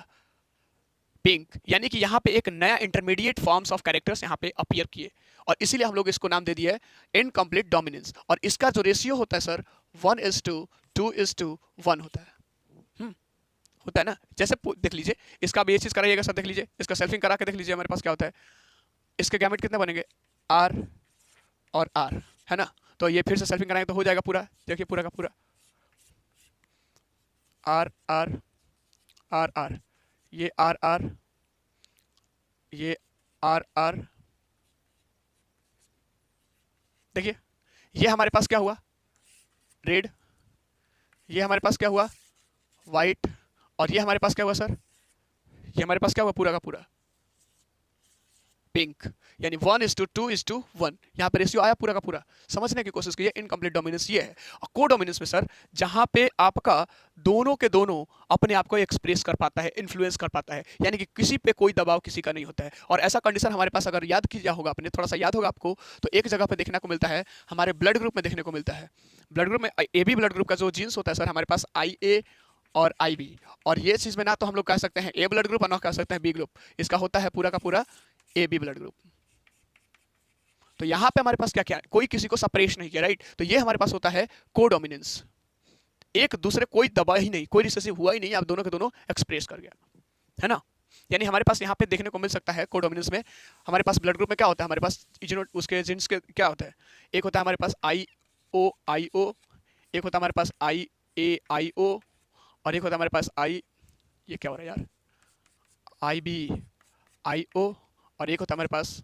[SPEAKER 1] पिंक। यानी कि यहाँ पे एक नया इंटरमीडिएट फॉर्म्स ऑफ कैरेक्टर्स यहाँ पे अपीयर किए, और इसीलिए हम लोग इसको नाम दे दिया है इनकम्प्लीट डोमिनेंस। और इसका जो रेशियो होता है सर 1:2, 2:1 होता है। होता है ना, जैसे देख लीजिए, इसका भी ये चीज़ कराइएगा सर, देख लीजिए इसका सेल्फिंग करा के देख लीजिए हमारे पास क्या होता है, इसके गैमेट कितने बनेंगे, आर और आर, है ना। तो ये फिर से सेल्फिंग कराएंगे तो हो जाएगा पूरा, देखिए पूरा का पूरा आर आर आर आर, ये आर आर, ये आर आर, देखिए ये हमारे पास क्या हुआ, रेड, ये हमारे पास क्या हुआ, वाइट, और ये हमारे पास क्या हुआ सर, ये हमारे पास क्या हुआ पूरा का पूरा पिंक। यानी 1:2:1, यहाँ पे रेशियो आया पूरा का पूरा। समझने की कोशिश कीजिए, इनकम्प्लीट डोमिनेंस ये है। और को डोमिनेंस में सर जहाँ पे आपका दोनों के दोनों अपने आप को एक्सप्रेस कर पाता है, इन्फ्लुएंस कर पाता है, यानी कि किसी पे कोई दबाव किसी का नहीं होता है। और ऐसा कंडीशन हमारे पास अगर याद किया होगा आपने, थोड़ा सा याद होगा आपको, तो एक जगह पे देखने को मिलता है, हमारे ब्लड ग्रुप में देखने को मिलता है। ब्लड ग्रुप में AB ब्लड ग्रुप का जो जीन्स होता है सर, हमारे पास IA और IB, और ये चीज़ में ना तो हम लोग कह सकते हैं A ब्लड ग्रुप और ना कह सकते हैं B ग्रुप, इसका होता है पूरा का पूरा AB ब्लड ग्रुप। तो यहाँ पे हमारे पास क्या क्या, कोई किसी को सेपरेट नहीं किया, राइट। तो ये हमारे पास होता है कोडोमिनेंस, एक दूसरे कोई दबा ही नहीं, कोई रिसेसिव हुआ ही नहीं, आप दोनों के दोनों एक्सप्रेस कर गया, है ना। यानी हमारे पास यहाँ पे देखने को मिल सकता है कोडोमिनेंस में, हमारे पास ब्लड ग्रुप में क्या होता है, हमारे पास उसके जीन्स के क्या होता है, एक होता है हमारे पास IOIO, एक होता है हमारे पास IAIO, और एक होता है हमारे पास ये क्या हो रहा है यार, IBIO, और एक होता है हमारे पास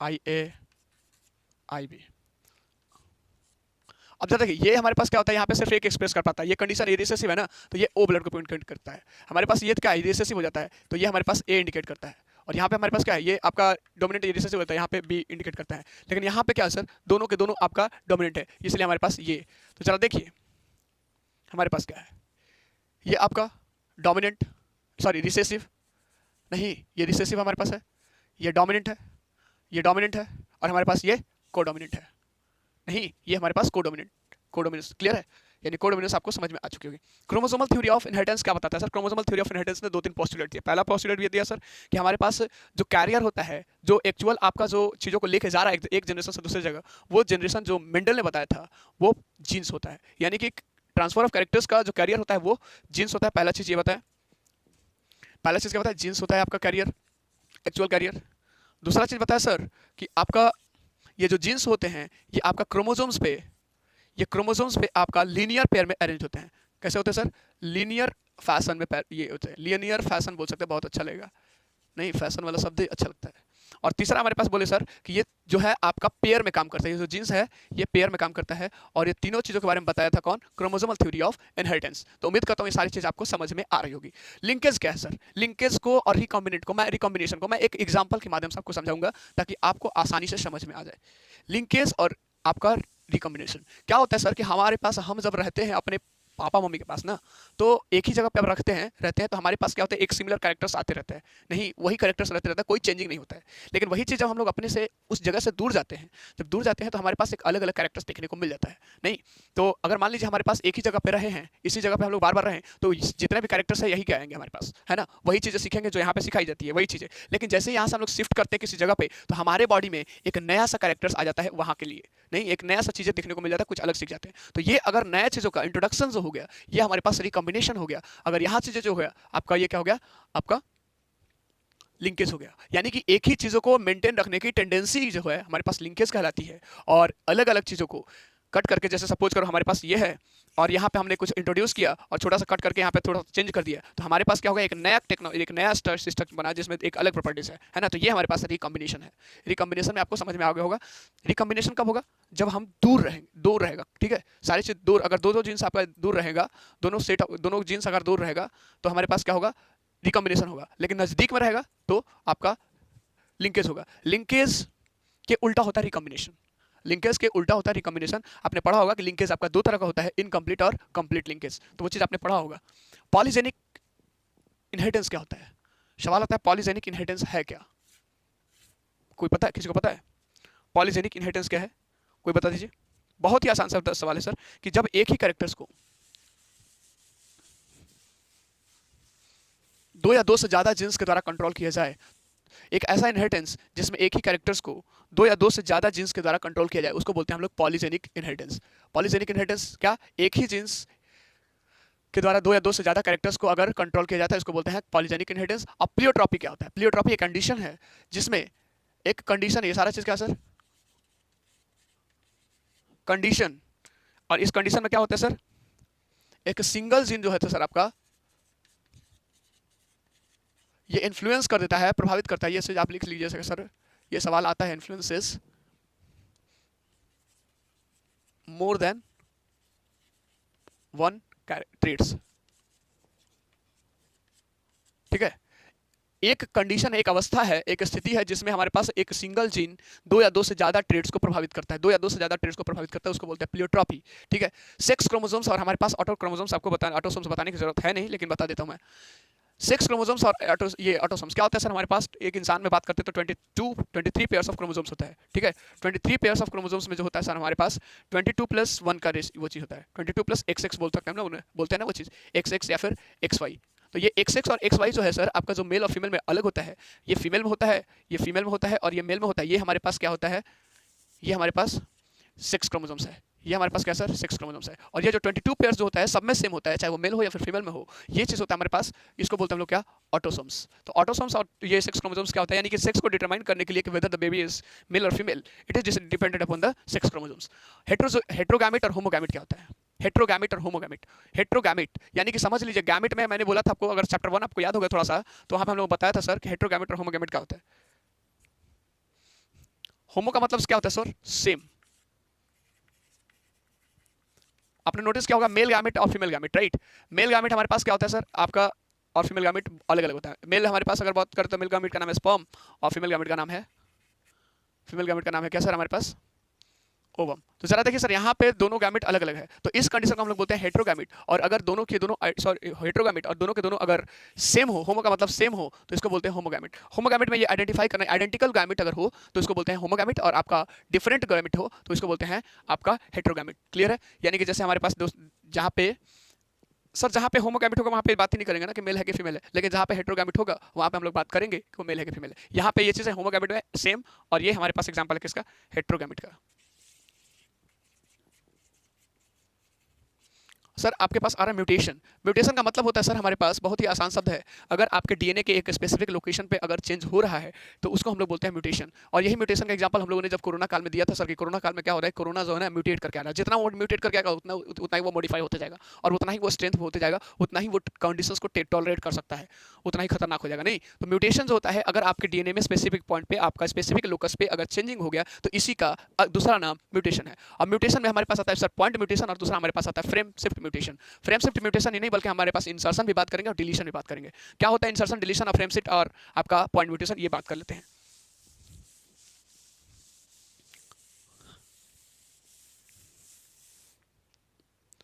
[SPEAKER 1] IAIB। अब जरा देखिए, ये हमारे पास क्या होता है, यहाँ पे सिर्फ एक एक्सप्रेस कर पाता है, ये कंडीशन ए रिसेसिव है ना, तो ये O ब्लड को इंडिकेट करता है। हमारे पास ये क्या है, रिसेसिव हो जाता है, तो ये हमारे पास A इंडिकेट करता है। और यहाँ पे हमारे पास क्या है, ये आपका डोमिनेंट रिसेसिव होता है, यहाँ पे B इंडिकेट करता है। लेकिन यहाँ पे क्या है सर, दोनों के दोनों आपका डोमिनेंट है, इसलिए हमारे पास ये। तो जरा देखिए हमारे पास क्या है, ये आपका डोमिनेंट, सॉरी रिसेसिव नहीं, ये रिसेसिव हमारे पास है, ये डोमिनेंट है, ये डोमिनेंट है, और हमारे पास ये कोडोमिनेंट है। नहीं, ये हमारे पास कोडोमिनेंस क्लियर है, यानी कोडोमिनेंस आपको समझ में आ चुकी होगी। क्रोमोसोमल थ्योरी ऑफ इनहेरिटेंस क्या बताता है sir, chromosomal theory of inheritance ने 2-3 पोस्टुलेट दिए। पहला पोस्टुलेट ये दिया सर कि हमारे पास जो कैरियर होता है, जो एक्चुअल आपका जो चीज़ों को लेके जा रहा है एक जनरेशन से दूसरी जगह, वो जनरेशन जो मेंडल ने बताया था वो जीन्स होता है। यानी कि ट्रांसफर ऑफ कैरेक्टर्स का जो कैरियर होता है वो जीन्स होता है। पहला चीज़ ये बताया, पहला चीज़ क्या बताया, जीन्स होता है आपका कैरियर, एक्चुअल कैरियर। दूसरा चीज़ बताया सर कि आपका ये जो जीन्स होते हैं ये आपका क्रोमोसोम्स पे, ये क्रोमोसोम्स पे आपका लीनियर पेयर में अरेंज होते हैं। कैसे होते हैं सर, लीनियर फैशन में ये होते हैं, लीनियर फैशन बोल सकते हैं, बहुत अच्छा लगेगा, नहीं फैशन वाला शब्द अच्छा लगता है। और तीसरा हमारे पास बोले सर कि ये जो है आपका पेयर में काम करता है, ये जो जीन्स है ये पेयर में काम करता है। और ये तीनों चीज़ों के बारे में बताया था कौन, क्रोमोसोमल थ्योरी ऑफ इनहेरिटेंस। तो उम्मीद करता हूँ ये सारी चीज़ आपको समझ में आ रही होगी। लिंकेज क्या है सर, लिंकेज को और रिकॉम्बिनेशन को मैं एक एग्जाम्पल के माध्यम से आपको समझाऊंगा ताकि आपको आसानी से समझ में आ जाए। लिंकेज और आपका रिकॉम्बिनेशन क्या होता है सर कि हमारे पास, हम जब रहते हैं अपने पापा मम्मी के पास ना, तो एक ही जगह पे अब रहते हैं तो हमारे पास क्या होता है, एक सिमिलर कैरेक्टर्स आते रहते हैं, नहीं वही कैरेक्टर्स रहते रहता है, कोई चेंजिंग नहीं होता है। लेकिन वही चीज़ जब हम लोग अपने से उस जगह से दूर जाते हैं, जब दूर जाते हैं तो हमारे पास एक अलग अलग कैरेक्टर्स देखने को मिल जाता है। नहीं तो अगर मान लीजिए हमारे पास एक ही जगह पे रहे हैं, इसी जगह पे हम लोग बार बार रहें, तो जितने भी कैरेक्टर्स है यही क्या आएंगे हमारे पास, है ना, वही चीज़ें सीखेंगे जो यहाँ पे सिखाई जाती है, वही चीज़ें। लेकिन जैसे यहाँ से हम लोग शिफ्ट करते हैं किसी जगह पे, तो हमारे बॉडी में एक नया सा कैरेक्टर्स आ जाता है वहाँ के लिए, नहीं एक नया सा चीज़ें देखने को मिल जाता है, कुछ अलग सीख जाते हैं। तो ये अगर नया चीज़ों का इंट्रोडक्शन जो हो गया, ये हमारे पास रिकॉम्बिनेशन हो गया। अगर यहाँ चीज़ें जो हो गया आपका, ये क्या हो गया आपका लिंकेज हो गया। यानी कि एक ही चीज़ों को मेंटेन रखने की टेंडेंसी जो है हमारे पास लिंकेज कहलाती है, और अलग अलग चीज़ों को कट करके, जैसे सपोज करो हमारे पास ये है और यहाँ पे हमने कुछ इंट्रोड्यूस किया और छोटा सा कट करके यहाँ पे थोड़ा चेंज कर दिया, तो हमारे पास क्या होगा, एक नया सिस्टम बना जिसमें एक अलग प्रॉपर्टीज है ना। तो ये हमारे पास रिकॉम्बिनेशन है। रिकॉम्बिनेशन में आपको समझ में आ गया होगा। रिकॉम्बिनेशन कब होगा, जब हम दूर रहेगा, ठीक है, सारी चीज दूर, अगर दो जीन्स आपका दूर रहेगा, दोनों जीन्स अगर दूर रहेगा तो हमारे पास क्या होगा, रिकॉम्बिनेशन होगा। लेकिन नजदीक में रहेगा तो आपका लिंकेज होगा। लिंकेज के उल्टा होता है रिकॉम्बिनेशन। लिंकेज के उल्टा होता है रिकॉम्बिनेशन। आपने पढ़ा होगा कि लिंकेज आपका दो तरह का होता है, इनकम्प्लीट और कंप्लीट लिंकेज, तो वो चीज आपने पढ़ा होगा। पॉलीजेनिक इनहेरिटेंस क्या होता है, सवाल आता है पॉलीजेनिक इनहेरिटेंस है क्या, कोई पता है, किसी को पता है पॉलीजेनिक इनहेरिटेंस क्या है, कोई बता दीजिए। बहुत ही आसान सा सवाल है सर, कि जब एक ही कैरेक्टर्स को दो या दो से ज्यादा जीन्स के द्वारा कंट्रोल किया जाए, एक ऐसा इनहेरिटेंस जिसमें एक ही कैरेक्टर्स को दो या दो से ज्यादा जीन्स के द्वारा कंट्रोल किया जाए, उसको बोलते हैं हम लोग पॉलीजेनिक इनहेरिटेंस। पॉलीजेनिक इनहेरिटेंस क्या, एक ही जीन्स के द्वारा दो या दो से ज्यादा कैरेक्टर्स को अगर कंट्रोल किया जाता है, इसको बोलते हैं पॉलीजेनिक इनहेरिटेंस। अब प्लियोट्रॉपी क्या होता है, प्लियोट्रॉपी एक कंडीशन है जिसमें एक कंडीशन, ये सारा चीज क्या सर, कंडीशन, और इस कंडीशन में क्या होता है सर, एक सिंगल जीन जो है तो सर आपका ये इन्फ्लुएंस कर देता है, प्रभावित करता है। ये चीज आप लिख लीजिए सर, ये सवाल आता है, influences more than one traits, ठीक है। एक कंडीशन है, एक अवस्था है, एक स्थिति है जिसमें हमारे पास एक सिंगल जीन दो या दो से ज्यादा ट्रेड्स को प्रभावित करता है, दो या दो से ज्यादा ट्रेड्स को प्रभावित करता है, उसको बोलते हैं प्लियोट्रॉपी, ठीक है। सेक्स क्रोमोसोम्स और हमारे पास ऑटो क्रोमोसोम्स, आपको बताना, ऑटोसोम्स बताने की जरूरत है नहीं, लेकिन बता देता हूं मैं। सेक्स क्रोमोसोम्स और ये ऑटोसोम्स क्या होता है सर, हमारे पास एक इंसान में बात करते हैं तो 23 पेयर्स ऑफ क्रोमोसोम्स होता है, ठीक है। 23 पेयर्स ऑफ क्रोमोसोम्स में जो होता है सर हमारे पास 22+1 का वो चीज होता है, 22+XX बोल सकते हैं ना, उन्हें बोलते हैं ना वो चीज, XX या फिर XY। तो ये XX और XY जो है सर आपका, जो मेल और फीमेल में अलग होता है, ये फीमेल में होता है, ये फीमेल में होता है, और ये मेल में होता है। ये हमारे पास क्या होता है, ये हमारे पास सेक्स क्रोमोसोम्स है, ये हमारे पास क्या सर, सेक्स क्रोमोसोम्स है। और ये जो 22 पेयर्स जो होता है सब में सेम होता है, चाहे वो मेल हो या फिर फीमेल में हो, ये चीज होता है हमारे पास, इसको बोलते हैं हम लोग क्या, ऑटोसोम्स। तो ऑटोसोम्स और ये सेक्स क्रोमोसोम्स क्या होता है, यानी कि सेक्स को डिटरमाइन करने के लिए कि whether the baby is male और female, it is dependent upon the sex chromosomes. Heterogamete और होमोगैमेट क्या होता है, हेट्रोगैमेट और होमोगैमेट। हेट्रोगैमेट यानी कि समझ लीजिए, गैमेट में मैंने बोला था आपको, अगर चैप्टर 1 आपको याद होगा थोड़ा सा, तो वहां पे हम लोग बताया था सर कि हेट्रोगैमेट और होमोगैमेट क्या होता है। होमो का मतलब क्या होता है सर, सेम। आपने नोटिस किया होगा मेल गैमेट और female gamete, right. Male gamete हमारे पास क्या होता है सर आपका, और फीमेल गैमेट अलग अलग होता है। मेल हमारे पास अगर बात करें तो मेल गैमेट का नाम है स्पर्म, और फीमेल गैमेट का नाम है, फीमेल गैमेट का नाम है क्या सर हमारे पास, ओवम। तो जरा देखिए सर, यहाँ पे दोनों गैमेट अलग अलग है, तो इस कंडीशन को हम लोग बोलते हैं हेट्रोगैमेट। और अगर दोनों के दोनों, सॉरी, हेट्रोगैमेट और दोनों के दोनों अगर सेम हो, होमो का मतलब सेम हो, तो इसको बोलते हैं होमोगैमेट। होमोगैमेट में ये आइडेंटिफाई करना, आइडेंटिकल गैमेट अगर हो तो इसको बोलते हैं होमोगैमेट, और आपका डिफरेंट गैमेट हो तो इसको बोलते हैं आपका हेट्रोगैमेट। क्लियर है। यानी कि जैसे हमारे पास जहाँ पे सर, जहाँ पे होमोगैमेट होगा वहाँ पे बात ही नहीं करेंगे ना कि मेल है कि फीमेल है, लेकिन जहाँ पे हेट्रोगैमेट होगा वहाँ पे हम लोग बात करेंगे कि वो मेल है कि फीमेल है। यहाँ पे ये चीज़ें होमोगैमेट में सेम, और ये हमारे पास एग्जाम्पल है किसका, हेट्रोगैमेट का। सर आपके पास आ रहा है म्यूटेशन। म्यूटेशन का मतलब होता है सर हमारे पास, बहुत ही आसान शब्द है, अगर आपके डीएनए के एक स्पेसिफिक लोकेशन पे अगर चेंज हो रहा है तो उसको हम लोग बोलते हैं म्यूटेशन। और यही म्यूटेशन का एग्जांपल हम लोगों ने जब कोरोना काल में दिया था सर, कि कोरोना काल में क्या हो रहा है, कोरोना जो है ना म्यूटेट करके आ रहा है, जितना वो म्यूटेट करके आएगा उतना ही वो मॉडिफाई होते जाएगा, और उतना ही वो स्ट्रेंथ होते जाएगा, उतना ही वो कंडीशंस को टॉलरेट कर सकता है, उतना ही खतरनाक हो जाएगा। नहीं, तो म्यूटेशन जो होता है, अगर आपके डीएनए में स्पेसिफिक पॉइंट पे, आपका स्पेसिफिक लोकस पे अगर चेंजिंग हो गया तो इसी का दूसरा नाम म्यूटेशन है। अब म्यूटेशन में हमारे पास आता है सर पॉइंट म्यूटेशन, और दूसरा हमारे पास आता है frame shift mutation. Frame shift mutation ही नहीं, बल्कि हमारे पास इंसर्शन भी बात करेंगे और डिलीशन भी बात करेंगे। क्या होता है इंसर्शन, डिलीशन, और फ्रेम शिफ्ट और आपका पॉइंट म्यूटेशन, ये बात कर लेते हैं।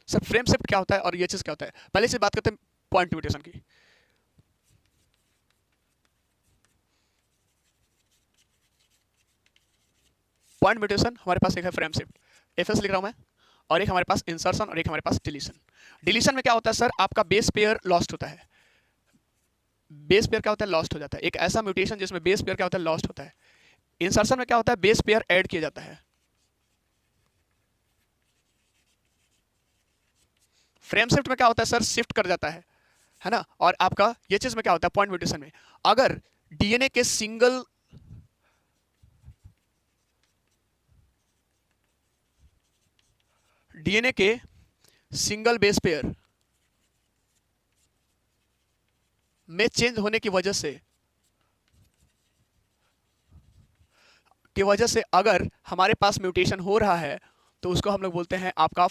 [SPEAKER 1] सर फ्रेम शिफ्ट क्या होता है और ये चीज क्या होता है, पहले से बात करते हैं पॉइंट म्यूटेशन की। पॉइंट म्यूटेशन हमारे पास एक है फ्रेम शिफ्ट, एफएस लिख रहा हूं मैं, और एक हमारे पास इंसर्शन, और एक हमारे पास डिलीशन। डिलीशन में क्या होता है सर, आपका बेस पेयर लॉस्ट होता है। बेस पेयर क्या होता है, लॉस्ट हो जाता है, एक ऐसा म्यूटेशन जिसमें बेस पेयर क्या होता है, लॉस्ट होता है। इंसर्शन में क्या होता है, बेस पेयर ऐड किया जाता है। फ्रेम शिफ्ट में क्या होता है सर, शिफ्ट कर जाता है ना। और आपका ये चीज में क्या होता है, पॉइंट म्यूटेशन में अगर डीएनए के सिंगल डीएनए के सिंगल बेस पेयर में चेंज होने की वजह से अगर हमारे पास म्यूटेशन हो रहा है तो उसको हम लोग बोलते हैं आपका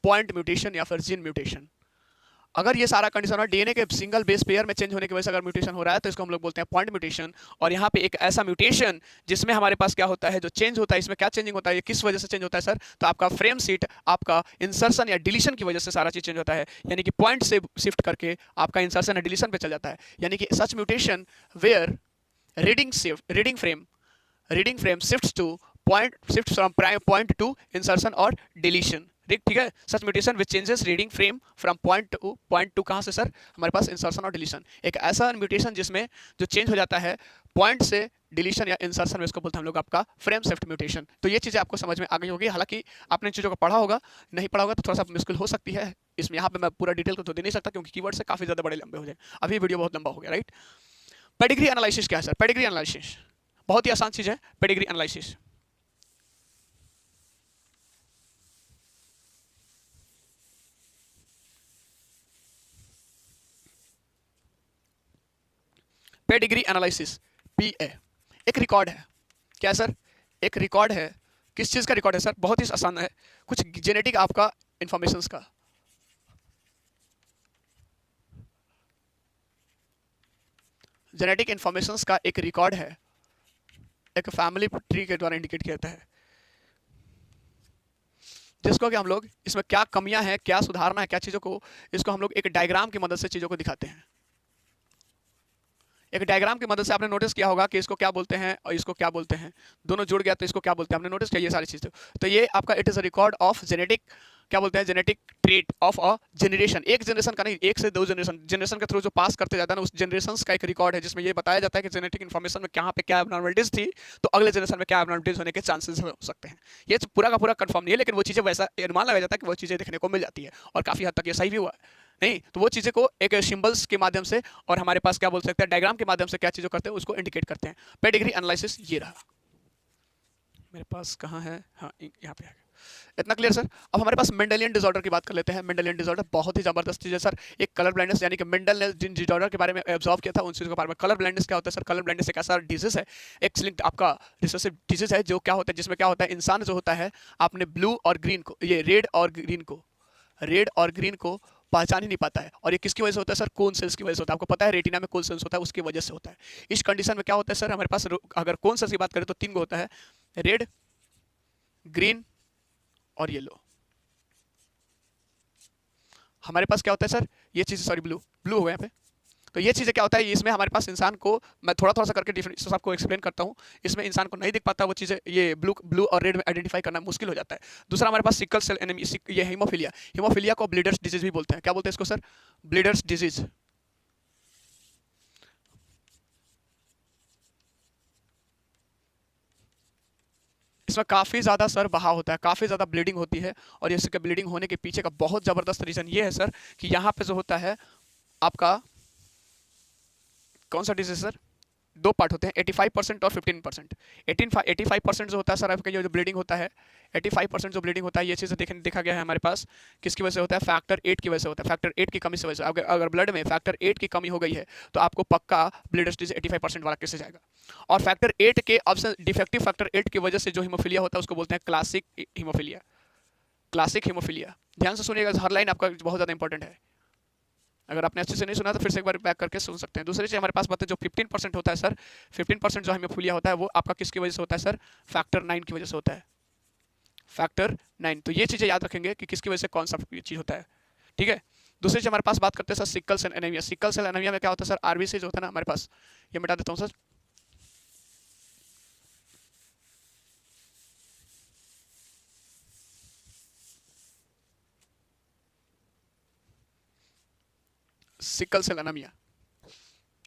[SPEAKER 1] पॉइंट म्यूटेशन या फिर जीन म्यूटेशन। अगर ये सारा कंडीशन है डीएनए के सिंगल बेस पेयर में चेंज होने की वजह से अगर म्यूटेशन हो रहा है तो इसको हम लोग बोलते हैं पॉइंट म्यूटेशन। और यहाँ पे एक ऐसा म्यूटेशन जिसमें हमारे पास क्या होता है, जो चेंज होता है, इसमें क्या चेंजिंग होता है, ये किस वजह से चेंज होता है सर, तो आपका फ्रेम सीट आपका इंसर्शन या डिलीशन की वजह से सारा चीज चेंज होता है, यानी कि पॉइंट से शिफ्ट करके आपका इंसर्शन या डिलीशन पे चल जाता है। यानी कि such mutation where reading frame shift from point to insertion और डिलीशन। ठीक है, such mutation which changes reading frame from point to कहाँ से सर, हमारे पास इंसर्शन और डिलीशन। एक ऐसा म्यूटेशन जिसमें जो चेंज हो जाता है पॉइंट से डिलीशन या इंसर्शन में, इसको बोलते हैं हम लोग आपका फ्रेम शिफ्ट म्यूटेशन। तो ये चीज़ें आपको समझ में आ गई होगी। हालांकि आपने चीज़ों को पढ़ा होगा, नहीं पढ़ा होगा तो थोड़ा सा मुश्किल हो सकती है इसमें। यहाँ पे मैं पूरा डिटेल तो दे नहीं सकता क्योंकि कीवर्ड से काफ़ी ज़्यादा बड़े लंबे हो जाए, अभी वीडियो बहुत लंबा हो गया, राइट। पेडिग्री एनालिसिस क्या है सर? पेडिग्री एनालिसिस बहुत ही आसान चीज़ है। पेडिग्री एनालिसिस पेडिग्री एनालिसिस पीए एक रिकॉर्ड है। क्या है सर? एक रिकॉर्ड है। किस चीज़ का रिकॉर्ड है सर? बहुत ही आसान है, कुछ जेनेटिक आपका इंफॉर्मेशंस का। जेनेटिक इंफॉर्मेशंस का एक रिकॉर्ड है, एक फैमिली ट्री के द्वारा इंडिकेट किया जाता है, जिसको कि हम लोग इसमें क्या कमियां हैं, क्या सुधारना है, क्या चीज़ों को, इसको हम लोग एक डायग्राम की मदद से चीज़ों को दिखाते हैं। एक डायग्राम की मदद से आपने नोटिस किया होगा कि इसको क्या बोलते हैं और इसको क्या बोलते हैं, दोनों जुड़ गया तो इसको क्या बोलते हैं, आपने नोटिस किया ये सारी चीज़ें। तो ये आपका it is a record of genetic, क्या बोलते हैं, genetic trait of a generation. एक जनरेशन का नहीं, एक से दो जनरेशन के थ्रू जो पास करते जाता है ना, उस जनरेशन का एक रिकॉर्ड है जिसमें ये बताया जाता है कि जेनेटिक इन्फॉर्मेशन में कहाँ पे क्या एबनॉर्मलिटीज थी, तो अगले जनरेशन में क्या एबनॉर्मलिटीज होने के चांसेस हो सकते हैं। ये पूरा का पूरा कंफर्म नहीं है, लेकिन वो चीज़ें वैसा अनुमान लगाया जाता है कि वो चीज़ें देखने को मिल जाती है, और काफ़ी हद तक ये सही भी हुआ है। नहीं तो वो चीज़ें को एक सिंबल्स के माध्यम से और हमारे पास क्या बोल सकते हैं डायग्राम के माध्यम से क्या चीज़ों करते हैं उसको इंडिकेट करते हैं। पेडिग्री एनालिसिस ये रहा मेरे पास, कहाँ है, हाँ यहाँ पे आ गया। इतना क्लियर सर? अब हमारे पास मेंडेलियन डिसऑर्डर की बात कर लेते हैं। मेंडेलियन डिसऑर्डर बहुत ही जबरदस्त चीज़ है सर। एक कलर ब्लाइंडनेस, यानी कि मेंडल ने जिन डिसऑर्डर के बारे में ऑब्जर्व किया था उन चीज़ों के बारे में। कलर ब्लाइंडनेस क्या होता है सर? कलर ब्लाइंडनेस एक ऐसा डिजीज है, एक लिंक्ड आपका रिसेसिव डिजीज है, जो क्या होता है, जिसमें क्या होता है, इंसान जो होता है आपने ब्लू और ग्रीन को, ये रेड और ग्रीन को पहचान ही नहीं पाता है। और ये किसकी वजह से होता है सर? कोन सेल्स की वजह से होता है। आपको पता है रेटिना में कोन सेल्स होता है, उसकी वजह से होता है। इस कंडीशन में क्या होता है सर, हमारे पास अगर कोन सेल्स की बात करें तो 3 होता है, रेड, ग्रीन और येलो। हमारे पास क्या होता है सर, ये चीज़, सॉरी ब्लू हो गया यहाँ पे। तो ये चीज़ें क्या होता है, इसमें हमारे पास इंसान को, मैं थोड़ा थोड़ा सा करके डिफरेंस आपको एक्सप्लेन करता हूँ। इसमें इंसान को नहीं दिख पाता वो चीज़ें, ये ब्लू और रेड में आइडेंटिफाई करना मुश्किल हो जाता है। दूसरा हमारे पास सिकल सेल एनीमिया, ये हीमोफीलिया को ब्लीडर्स डिजीज भी बोलते हैं। क्या बोलते हैं इसको सर? Bleeders disease. इसमें काफ़ी ज़्यादा सर बहाव होता है, काफ़ी ज़्यादा ब्लीडिंग होती है। और इसके ब्लीडिंग होने के पीछे का बहुत ज़बरदस्त रीज़न ये है सर कि यहाँ पे जो होता है आपका, कौन सा डिजीज सर? 2 पार्ट होते हैं, 85% और 15%। 85% जो होता है सर आपका, ये जो ब्लीडिंग होता है, 85% जो ब्लीडिंग होता है, ये चीज़ देखा गया है हमारे पास, किसकी वजह से होता है? फैक्टर 8 की वजह से होता है। फैक्टर 8 की कमी से वजह से, अगर ब्लड में फैक्टर 8 की कमी हो गई है तो आपको पक्का ब्लीडर्स डिजीज 85% वाला केस जाएगा। और फैक्टर 8 के ऑप्शन, डिफेक्टिव फैक्टर 8 की वजह से जो हीमोफीलिया होता है उसको बोलते हैं क्लासिक हीमोफीलिया। ध्यान से सुनिएगा, हर लाइन आपका बहुत ज़्यादा इंपॉर्टेंट है। अगर आपने अच्छे से नहीं सुना तो फिर से एक बार बैक करके सुन सकते हैं। दूसरी चीज़ हमारे पास बताते हैं, जो 15% होता है सर, 15% जो हीमोफीलिया होता है वो आपका किसकी वजह से होता है सर? फैक्टर 9 की वजह से होता है। फैक्टर 9, तो ये चीज़ें याद रखेंगे कि किसकी वजह से कौन सा चीज़ होता है, ठीक है। दूसरी चीज़ हमारे पास बात करते हैं sir sickle cell anaemia. Sickle cell anaemia में क्या होता है सर? आरबीसी जो होता है ना हमारे पास, ये मिटा देता हूँ sir. Sickle cell anaemia,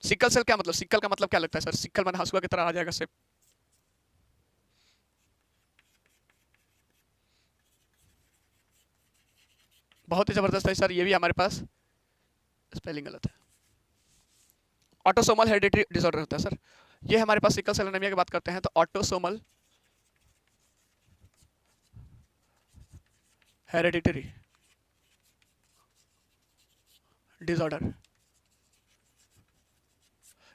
[SPEAKER 1] sickle cell क्या मतलब, सिकल का मतलब क्या लगता है सर? सिकल मन हंसुआ की तरह आ जाएगा सिर्फ। बहुत ही जबरदस्त है सर, ये भी हमारे पास स्पेलिंग गलत है। ऑटोसोमल हेरिडिटरी डिसऑर्डर होता है सर। ये हमारे पास सिकल सेल एनीमिया की बात करते हैं तो ऑटोसोमल हेरिडिटरी डिसऑर्डर।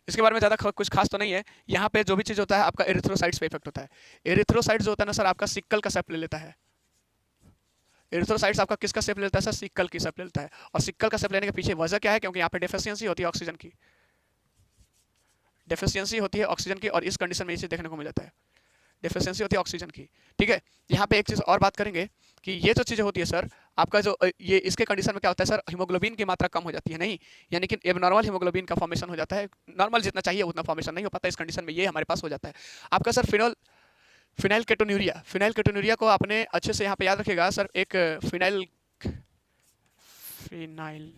[SPEAKER 1] इसके बारे में ज़्यादा कुछ खास तो नहीं है। यहाँ पे जो भी चीज़ होता है आपका एरिथ्रोसाइट्स पे इफेक्ट होता है। एरिथ्रोसाइट्स जो होता है ना सर आपका सिक्कल का शेप ले लेता है। एरिथ्रोसाइट्स आपका किसका शेप लेता है सर? सिक्कल की शेप लेता है। और सिक्कल का शेप लेने के पीछे वजह क्या है? क्योंकि यहाँ पे डेफिशिएंसी होती है ऑक्सीजन की, डेफिशिएंसी होती है ऑक्सीजन की, और इस कंडीशन में ये चीज़ देखने को मिल जाता है, डेफिशिएंसी होती है ऑक्सीजन की। ठीक है, यहाँ पे एक चीज़ और बात करेंगे कि ये जो चीज़ें होती है सर आपका जो ये इसके कंडीशन में क्या होता है सर, हीमोग्लोबिन की मात्रा कम हो जाती है, नहीं यानी कि एबनॉर्मल हीमोग्लोबिन का फॉर्मेशन हो जाता है। नॉर्मल जितना चाहिए उतना फॉर्मेशन नहीं हो पाता, इस कंडीशन में ये हमारे पास हो जाता है। आपका sir phenyl ketonuria, phenyl ketonuria को आपने अच्छे से यहाँ पे याद रखिएगा सर। एक फिनाइल फिनाइल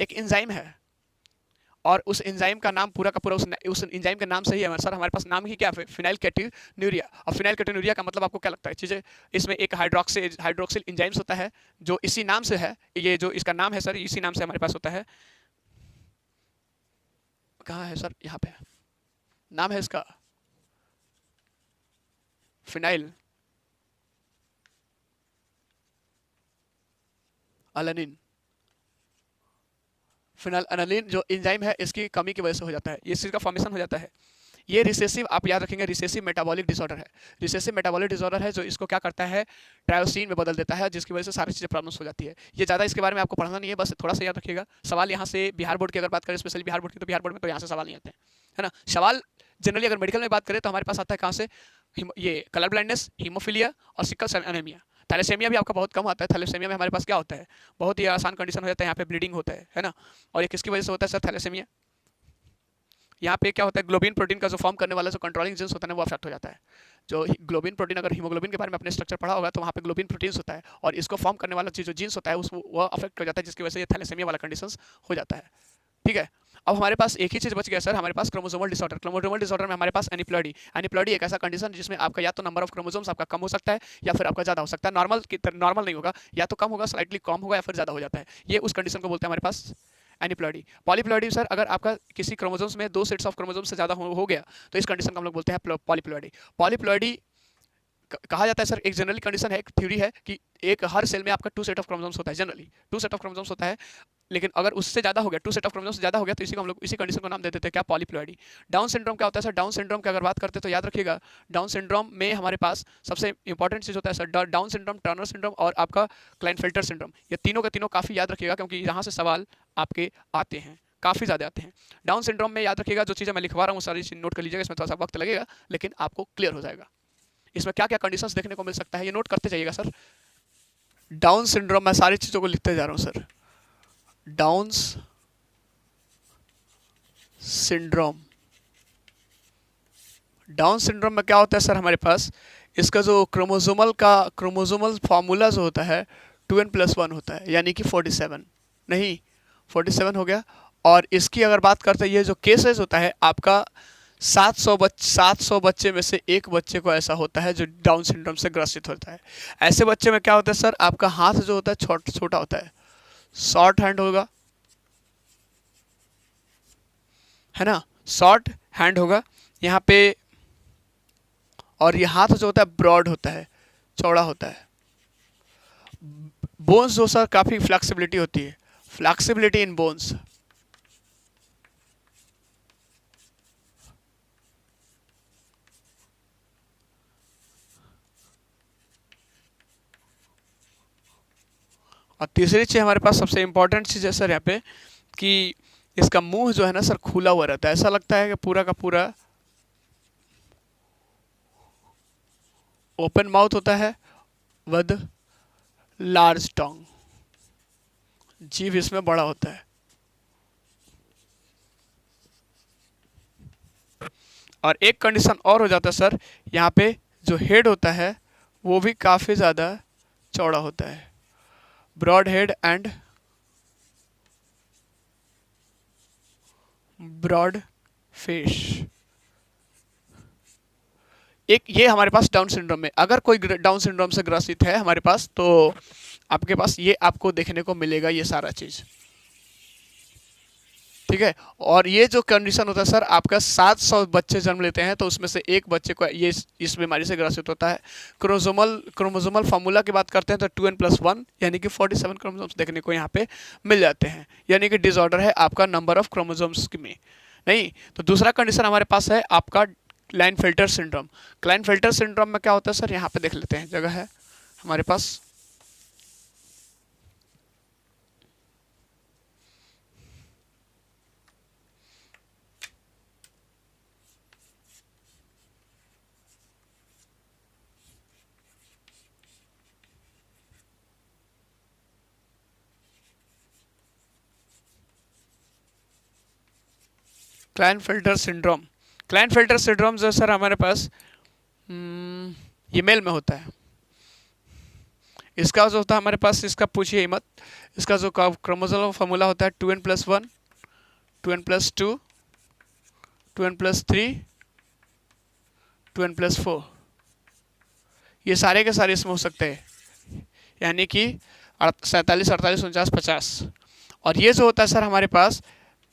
[SPEAKER 1] एक एंजाइम है, और उस एंजाइम का नाम पूरा का पूरा उस एंजाइम के नाम से ही है सर हमारे पास नाम ही क्या है? Phenyl ketonuria. और फिनाइल केटोन्यूरिया का मतलब आपको क्या लगता है चीज़ें? इसमें एक हाइड्रोक्सिल एंजाइम्स होता है जो इसी नाम से है, ये जो इसका नाम है सर इसी नाम से हमारे पास होता है। कहाँ है सर? यहाँ पे नाम है इसका फिनाइल अलानिन। फिनाइल अलानिन जो एंजाइम है इसकी कमी की वजह से हो जाता है, ये चीज़ का फॉर्मेशन हो जाता है। ये रिसेसिव, आप याद रखेंगे, रिसेसिव मेटाबॉलिक डिसऑर्डर है। रिसेसिव मेटाबॉलिक डिसऑर्डर है जो इसको क्या करता है? ट्रायोसिन में बदल देता है, जिसकी वजह से सारी चीज़ें प्रॉब्लम्स हो जाती है। ये ज़्यादा इसके बारे में आपको पढ़ना नहीं है, बस थोड़ा सा याद रखिएगा। सवाल यहाँ से बिहार बोर्ड की अगर बात करें, स्पेशली बिहार बोर्ड की, तो बिहार बोर्ड में तो यहाँ से सवाल नहीं आते हैं, है ना। सवाल जनरली अगर मेडिकल में बात करें तो हमारे पास आता है कहाँ से? ये कलर ब्लाइंडनेस, हीमोफीलिया और सिकल सेल एनीमिया। थैलेसेमिया भी आपका बहुत कम आता है। थैलेसेमिया में हमारे पास क्या होता है? बहुत ही आसान कंडीशन हो जाता है, यहाँ पे ब्लीडिंग होता है ना। और ये किसकी वजह से होता है सर? थैलेसेमिया। यहाँ पे क्या होता है? ग्लोबिन प्रोटीन का जो फॉर्म करने वाला जो कंट्रोलिंग जीन्स होता है ना वो अफेक्ट हो जाता है। जो ग्लोबिन प्रोटीन, अगर हीमोग्लोबिन के बारे में अपने स्ट्रक्चर पढ़ा होगा तो वहाँ पे ग्लोबिन प्रोटीन्स होता है, और इसको फॉर्म करने वाला जो जीन्स होता है उस वो अफेक्ट हो जाता है, जिसकी वजह से ये थैलेसेमिया वाला कंडीशन हो जाता है। ठीक है, अब हमारे पास एक ही चीज़ बच गया सर, हमारे पास क्रोमोसोमल डिसऑर्डर। क्रोमोसोमल डिसऑर्डर में हमारे पास एनिप्लॉइडी। एनिप्लॉइडी एक ऐसा कंडीशन जिसमें आपका या तो नंबर ऑफ क्रोमोसोम्स आपका कम हो सकता है या फिर आपका ज़्यादा हो सकता है। नॉर्मल नहीं होगा, या तो कम होगा, स्लाइटली कम होगा, या फिर ज़्यादा हो जाता है। ये उस कंडीशन को बोलते हैं हमारे पास एनिप्लॉइडी। पॉलीप्लॉइडी सर, अगर आपका किसी क्रोमोसोम्स में 2 सेट्स ऑफ क्रोमोसोम्स से ज़्यादा हो गया तो इस कंडीशन को हम लोग बोलते हैं पॉलीप्लॉइडी। पॉलीप्लॉइडी कहा जाता है सर, एक जनरली कंडीशन है, एक थ्योरी है कि एक हर सेल में आपका 2 सेट ऑफ क्रोमोसोम्स होता है, जनरली 2 सेट ऑफ क्रोमोसोम्स होता है। लेकिन अगर उससे ज़्यादा हो गया, 2 सेट ऑफ क्रोमोसोम्स से ज़्यादा हो गया, तो इसी को हम लोग इसी कंडीशन को नाम दे देते हैं क्या? पॉलीप्लॉइडी। डाउन सिंड्रोम क्या होता है सर? डाउन सिंड्रोम की अगर बात करते हैं तो याद रखिएगा, डाउन सिंड्रोम में हमारे पास सबसे इंपॉर्टेंट चीज़ होता है sir down syndrome, Turner syndrome और आपका क्लाइनफेल्टर सिंड्रोम। ये तीनों के तीनों काफ़ी याद रखिएगा, क्योंकि यहाँ से सवाल आपके आते हैं, काफ़ी ज़्यादा आते हैं। डाउन सिंड्रोम में याद रखिएगा, जो चीज़ें मैं लिखवा रहा हूँ सारी चीज़ नोट कर लीजिएगा, इसमें थोड़ा सा वक्त लगेगा लेकिन आपको क्लियर हो जाएगा। इसमें क्या क्या कंडीशंस देखने को मिल सकता है ये नोट करते जाइएगा सर। डाउन सिंड्रोम, मैं सारी चीज़ों को लिखते जा रहा हूँ sir. Downs syndrome, down syndrome में क्या होता है सर? हमारे पास इसका जो क्रोमोसोमल फार्मूला जो होता है 2n+1 होता है, यानी कि 47 नहीं 47 हो गया। और इसकी अगर बात करते हैं, ये जो केसेस होता है आपका 700 बच्चे में से एक बच्चे को ऐसा होता है जो डाउन सिंड्रोम से ग्रसित होता है। ऐसे बच्चे में क्या होता है सर? आपका हाथ जो होता है छोटा होता है, शॉर्ट हैंड होगा, है ना, शॉर्ट हैंड होगा यहाँ पे। और ये हाथ जो होता है ब्रॉड होता है, चौड़ा होता है। बोन्स जो सर काफ़ी फ्लेक्सिबिलिटी होती है, फ्लेक्सिबिलिटी इन बोन्स। और तीसरी चीज़ हमारे पास सबसे इंपॉर्टेंट चीज़ है सर यहाँ पे कि इसका मुंह जो है ना सर खुला हुआ रहता है, ऐसा लगता है कि पूरा का पूरा ओपन माउथ होता है विद लार्ज टंग, जीभ इसमें बड़ा होता है। और एक कंडीशन और हो जाता है सर, यहाँ पे जो हेड होता है वो भी काफ़ी ज़्यादा चौड़ा होता है, broad head and broad face. एक ये हमारे पास डाउन सिंड्रोम में, अगर कोई डाउन सिंड्रोम से ग्रसित है हमारे पास, तो आपके पास ये आपको देखने को मिलेगा ये सारा चीज़, ठीक है। और ये जो कंडीशन होता है सर, आपका 700 बच्चे जन्म लेते हैं तो उसमें से एक बच्चे को ये इस बीमारी से ग्रसित होता है। क्रोमोसोमल फार्मूला की बात करते हैं तो 2n+1 यानी कि 47 क्रोमोसोम्स देखने को यहाँ पे मिल जाते हैं, यानी कि डिसऑर्डर है आपका नंबर ऑफ क्रोमोसोम्स में, नहीं। तो दूसरा कंडीशन हमारे पास है आपका क्लाइनफेल्टर सिंड्रोम। क्लाइनफेल्टर सिंड्रोम में क्या होता है सर, यहाँ पे देख लेते हैं, जगह है हमारे पास। क्लाइनफेल्टर सिंड्रोम, क्लाइनफेल्टर सिंड्रोम जो सर हमारे पास ये मेल में होता है। इसका जो होता है हमारे पास, इसका पूछिए ही मत, इसका जो क्रोमोसोमल फार्मूला होता है 2n+1, 2n+2, 2n+3, 2n+4, ये सारे के सारे इसमें हो सकते हैं, यानी कि 47, 48, 49, 50। और ये जो होता है सर हमारे पास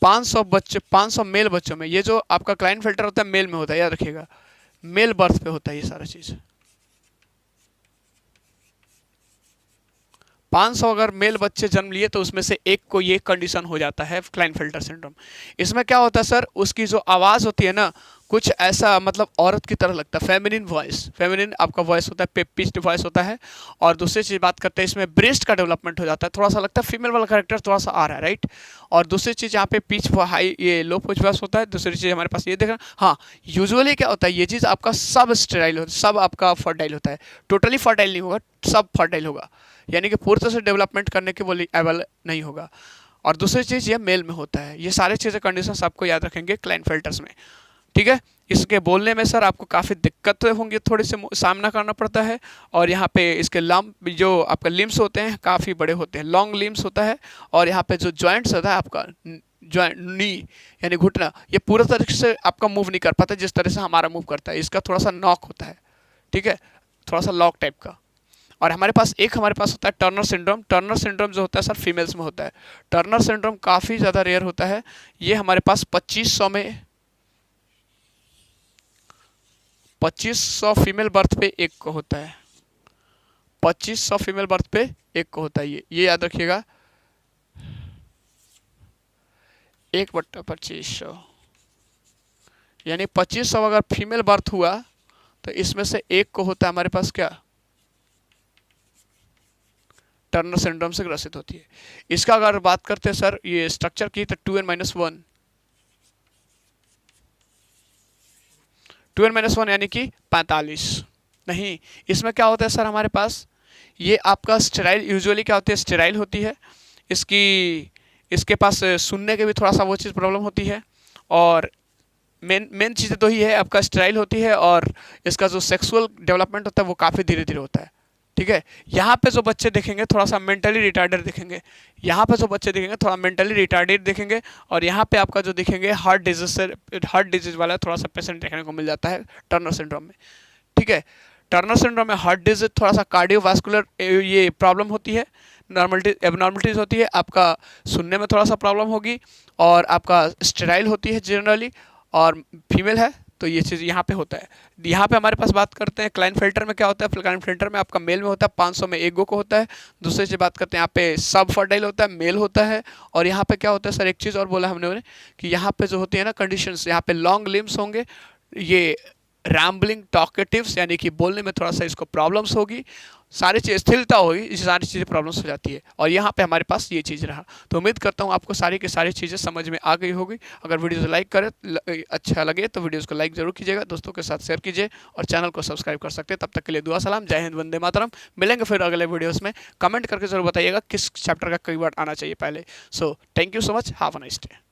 [SPEAKER 1] 500 बच्चे, 500 मेल बच्चों में, ये जो आपका क्लाइनफेल्टर होता है मेल में होता है, याद रखिएगा, मेल बर्थ पे होता है ये सारा चीज़। 500 अगर मेल बच्चे जन्म लिए तो उसमें से एक को ये कंडीशन हो जाता है क्लाइनफेल्टर सिंड्रोम। इसमें क्या होता है सर, उसकी जो आवाज़ होती है ना, कुछ ऐसा मतलब औरत की तरह लगता है, फेमिनिन वॉइस, फेमिनिन आपका वॉइस होता है, पिच्ड वॉइस होता है। और दूसरी चीज़ बात करते हैं, इसमें ब्रेस्ट का डेवलपमेंट हो जाता है, थोड़ा सा लगता है फीमेल वाला कैरेक्टर थोड़ा सा आ रहा है, राइट। और दूसरी चीज़ यहाँ पे पिच हाई, ये लो पिच वॉइस होता है। दूसरी चीज़ हमारे पास ये देखना, हाँ यूजुअली क्या होता है, ये चीज़ आपका सब स्टेराइल होता है, सब आपका फर्टाइल होता है, टोटली फर्टाइल नहीं होगा, सब फर्टाइल होगा, यानी कि पूरी तरह से डेवलपमेंट करने के वो एबल नहीं होगा। और दूसरी चीज़ ये मेल में होता है। ये सारी चीज़ें कंडीशंस आपको याद रखेंगे क्लाइनफेल्टर्स में, ठीक है। इसके बोलने में सर आपको काफ़ी दिक्कत होंगी, थोड़ी से सामना करना पड़ता है। और यहाँ पे इसके लम्ब जो आपका लिम्स होते हैं काफ़ी बड़े होते हैं, लॉन्ग लिम्स होता है। और यहाँ पे जो जॉइंट्स होता है आपका जॉइंट नी यानी घुटना, ये पूरा तरीके से आपका मूव नहीं कर पाता जिस तरह से हमारा मूव करता है, इसका थोड़ा सा नॉक होता है, ठीक है, थोड़ा सा लॉक टाइप का। और हमारे पास होता है टर्नर सिंड्रोम। टर्नर सिंड्रोम जो होता है सर फीमेल्स में होता है। टर्नर सिंड्रोम काफ़ी ज़्यादा रेयर होता है। ये हमारे पास 2500 फीमेल बर्थ पे एक को होता है, 2500 फीमेल बर्थ पे एक को होता है। ये याद रखिएगा, 1/2500, यानी 2500 अगर फीमेल बर्थ हुआ तो इसमें से एक को होता है हमारे पास क्या, टर्नर सिंड्रोम से ग्रसित होती है। इसका अगर बात करते हैं सर ये स्ट्रक्चर की, तो 2n-1, 2n-1 यानी कि 45 नहीं। इसमें क्या होता है सर हमारे पास, ये आपका स्टेराइल, यूजुअली क्या होती है, स्टेराइल होती है। इसके पास सुनने के भी थोड़ा सा वो चीज़ प्रॉब्लम होती है। और मेन चीज़ तो ही है आपका स्टेराइल होती है। और इसका जो सेक्सुअल डेवलपमेंट होता है वो काफ़ी धीरे धीरे होता है, ठीक है। यहाँ पे जो बच्चे देखेंगे थोड़ा सा मेंटली रिटार्डेड दिखेंगे, यहाँ पे जो बच्चे देखेंगे थोड़ा मेंटली रिटार्डेड दिखेंगे। और यहाँ पे आपका जो दिखेंगे हार्ट डिजीज वाला थोड़ा सा पेशेंट देखने को मिल जाता है टर्नर सिंड्रोम में, ठीक है। टर्नर सिंड्रोम में हार्ट डिजीज, थोड़ा सा कार्डियोवास्कुलर ये प्रॉब्लम होती है, एबनॉर्मलिटीज होती है, आपका सुनने में थोड़ा सा प्रॉब्लम होगी। और आपका स्टेराइल होती है जनरली, और फीमेल है तो ये चीज़ यहाँ पे होता है। यहाँ पे हमारे पास बात करते हैं क्लाइनफेल्टर में क्या होता है। क्लाइनफेल्टर में आपका मेल में होता है, 500 में एक गो को होता है। दूसरी चीज़ बात करते हैं यहाँ पे सब फर्टाइल होता है, मेल होता है। और यहाँ पे क्या होता है सर, एक चीज़ और बोला हमने कि यहाँ पे जो होती है ना कंडीशंस, यहाँ पे लॉन्ग लिम्स होंगे, ये रैम्बलिंग टॉकेटिव्स यानी कि बोलने में थोड़ा सा इसको प्रॉब्लम्स होगी, सारी चीज़ स्थिरता होगी, इस सारी चीज़ें प्रॉब्लम्स हो जाती है। और यहाँ पे हमारे पास ये चीज़ रहा। तो उम्मीद करता हूँ आपको सारी की सारी चीज़ें समझ में आ गई होगी। अगर वीडियो लाइक करें अच्छा लगे तो वीडियोज़ को लाइक जरूर कीजिएगा, दोस्तों के साथ शेयर कीजिए और चैनल को सब्सक्राइब कर सकते हैं। तब तक के लिए दुआ सलाम, जय हिंद, वंदे मातरम। मिलेंगे फिर अगले वीडियोज़ में। कमेंट करके जरूर बताइएगा किस चैप्टर का कीवर्ड आना चाहिए पहले। So thank you so much, have a nice day.